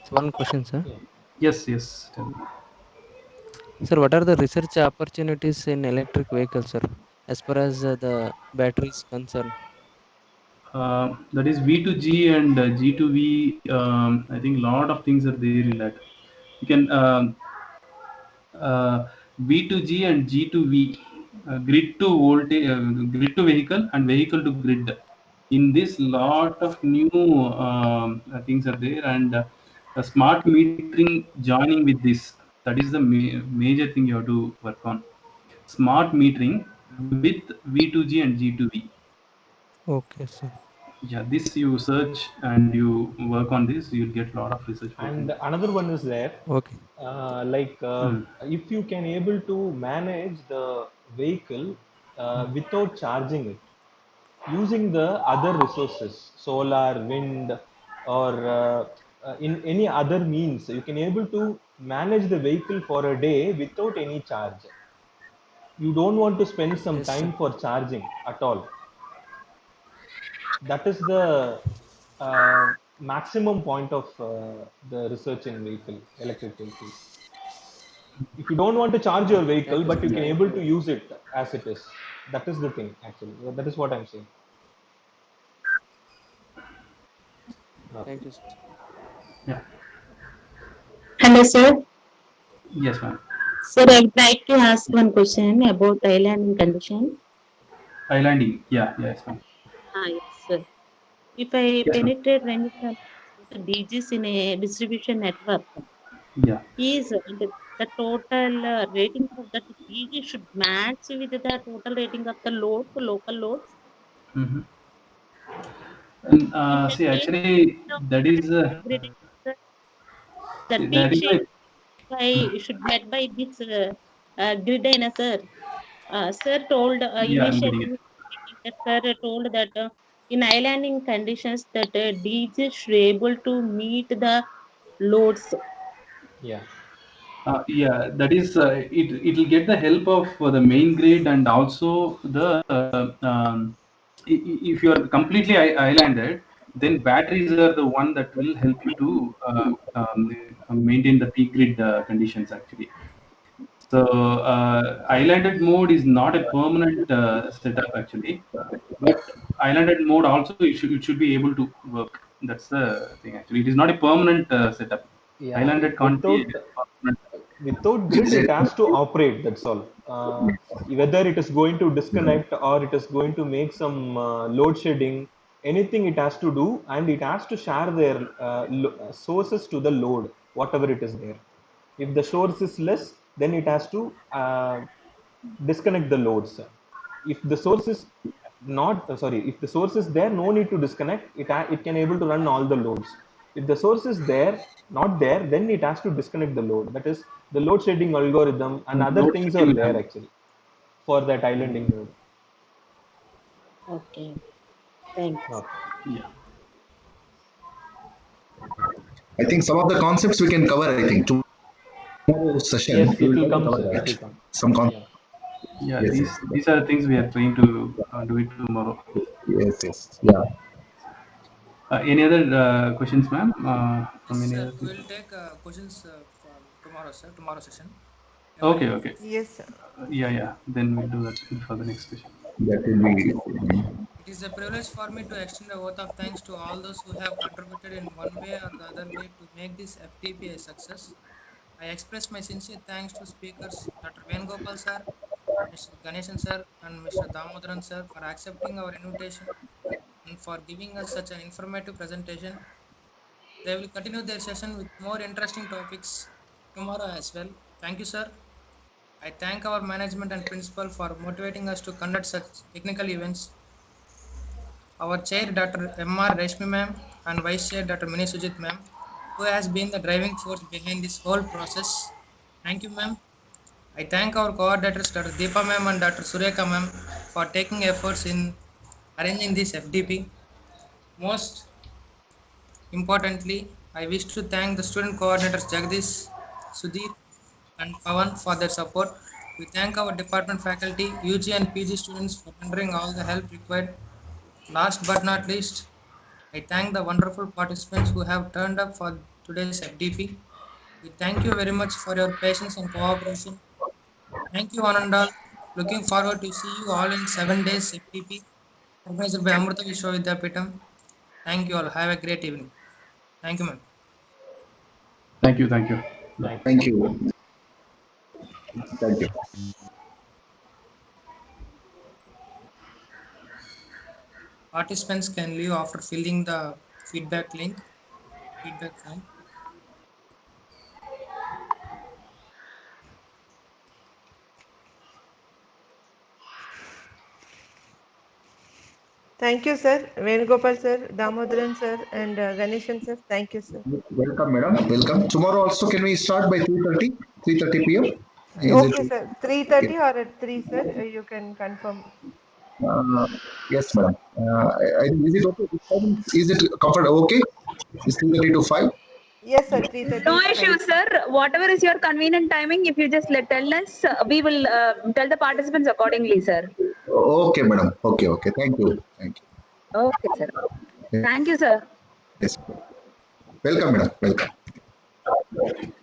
one question, sir. Yeah. Yes. Tell me. Sir, what are the research opportunities in electric vehicles, sir, as far as the battery is concerned? That is V2G and G2V. I think a lot of things are there in that. You can V2G and G2V, grid to voltage, grid to vehicle and vehicle to grid. In this, lot of new things are there, and smart metering joining with this. That is the major thing you have to work on. Smart metering with V2G and G2V. Okay, sir. Yeah, this you search and you work on this, you'll get a lot of research work in And that. another one is there, Okay. Hmm. if you can able to manage the vehicle without charging it, using the other resources, solar, wind, or in any other means, you can able to manage the vehicle for a day without any charge. You don't want to spend some Yes, sir. time for charging at all. That is the maximum point of the research in vehicle, electric vehicles. If you don't want to charge your Okay. vehicle, Thank you, but sir. you can able to use it as it is. That is the thing, actually. That is what I'm saying. Thank you, sir. Yeah. Hello, sir. Yes, ma'am. Sir, I would like to ask one question about island condition. Islanding. Yeah, yes, ma'am. Yes, sir. If I Yes, ma'am. penetrate when the DGs in a distribution network, Yeah. is the total rating of that DG should match with the total rating of the load, local loads. Mm-hmm. And In that see, case, actually, of that is everything, sir, the see, that is peak like shape. met by this grid, sir. Sir told Yeah, I'm getting it. initially, sir told that in islanding conditions that DG should able to meet the loads. Yeah. Yeah, that is, it'll get the help of the main grid and also the if you are completely islanded, then batteries are the one that will help you to maintain the peak grid conditions actually. So islanded mode is not a permanent setup actually, but islanded mode also it should be able to work. That's the thing actually. It is not a permanent setup. Yeah. Islanded can't be Without a permanent. without grid, it has to operate. That's all. Whether it is going to disconnect or it is going to make some load shedding, anything it has to do, and it has to share their sources to the load, whatever it is there. If the source is less, then it has to disconnect the loads. If the source is not sorry, if the source is there, no need to disconnect. It can able to run all the loads. If the source is there, not there, then it has to disconnect the load. That is the load shedding algorithm and other Load things are shedding will there happen. actually for that islanding mode. Okay, thanks. Okay. Yeah. I think some of the concepts we can cover. I think tomorrow's session Yes, we it will will try to come, cover sir. It that. will come. Some concepts. Yeah. Yeah, Yes, these yes, these are the things we are trying to do it tomorrow. yes, yes. Yeah. Any other questions, ma'am, Yes, from any sir. other We'll people? take questions for tomorrow, sir. Tomorrow session. Okay, Everybody. okay. Yes, sir. Yeah, yeah. Then we'll do that for the next session. That will be. It is a privilege for me to extend a vote of thanks to all those who have contributed in one way or the other way to make this FTP a success. I express my sincere thanks to speakers Dr. Venugopal sir, Mr. Ganeshan sir, and Mr. Damodaran sir for accepting our invitation and for giving us such an informative presentation. They will continue their session with more interesting topics tomorrow as well. Thank you, sir. I thank our management and principal for motivating us to conduct such technical events. Our chair, Dr. M.R. Reshmi ma'am, and vice chair, Dr. Mini Sujit ma'am, who has been the driving force behind this whole process. Thank you, ma'am. I thank our coordinators, Dr. Deepa ma'am and Dr. Sureka ma'am, for taking efforts in arranging this FDP. Most importantly, I wish to thank the student coordinators Jagdish, Sudhir, and Pawan for their support. We thank our department faculty, UG and PG students for rendering all the help required. Last but not least, I thank the wonderful participants who have turned up for today's FDP. We thank you very much for your patience and cooperation. Thank you, one and all. Looking forward to see you all in 7 days FDP organized by Amrita Vishwa Vidyapeetham. Thank you all. Have a great evening. Thank you, ma'am. Thank you. Thank you. Bye. Thank you. Thank you. Thank you. Participants can leave after filling the feedback link, feedback form. Thank you, sir. Venugopal sir, Damodaran sir, and Ganeshan sir. Thank you, sir. Welcome, madam. Welcome. Tomorrow also, can we start by 3:30? 3:30 p.m. Is it Okay, sir. okay? 3:30 or at 3, sir? You can confirm. Uh, yes, madam. Is it okay? Is it comfortable? Okay. Is 3:30 to 5? Yes, sir. 3:30 No is issue, fine, sir. sir. Whatever is your convenient timing, if you just tell us, we will tell the participants accordingly, sir. Okay, madam. Okay, okay. Thank you. Thank Okay, sir. you. Thank you, sir. Yes. Welcome, madam. Welcome.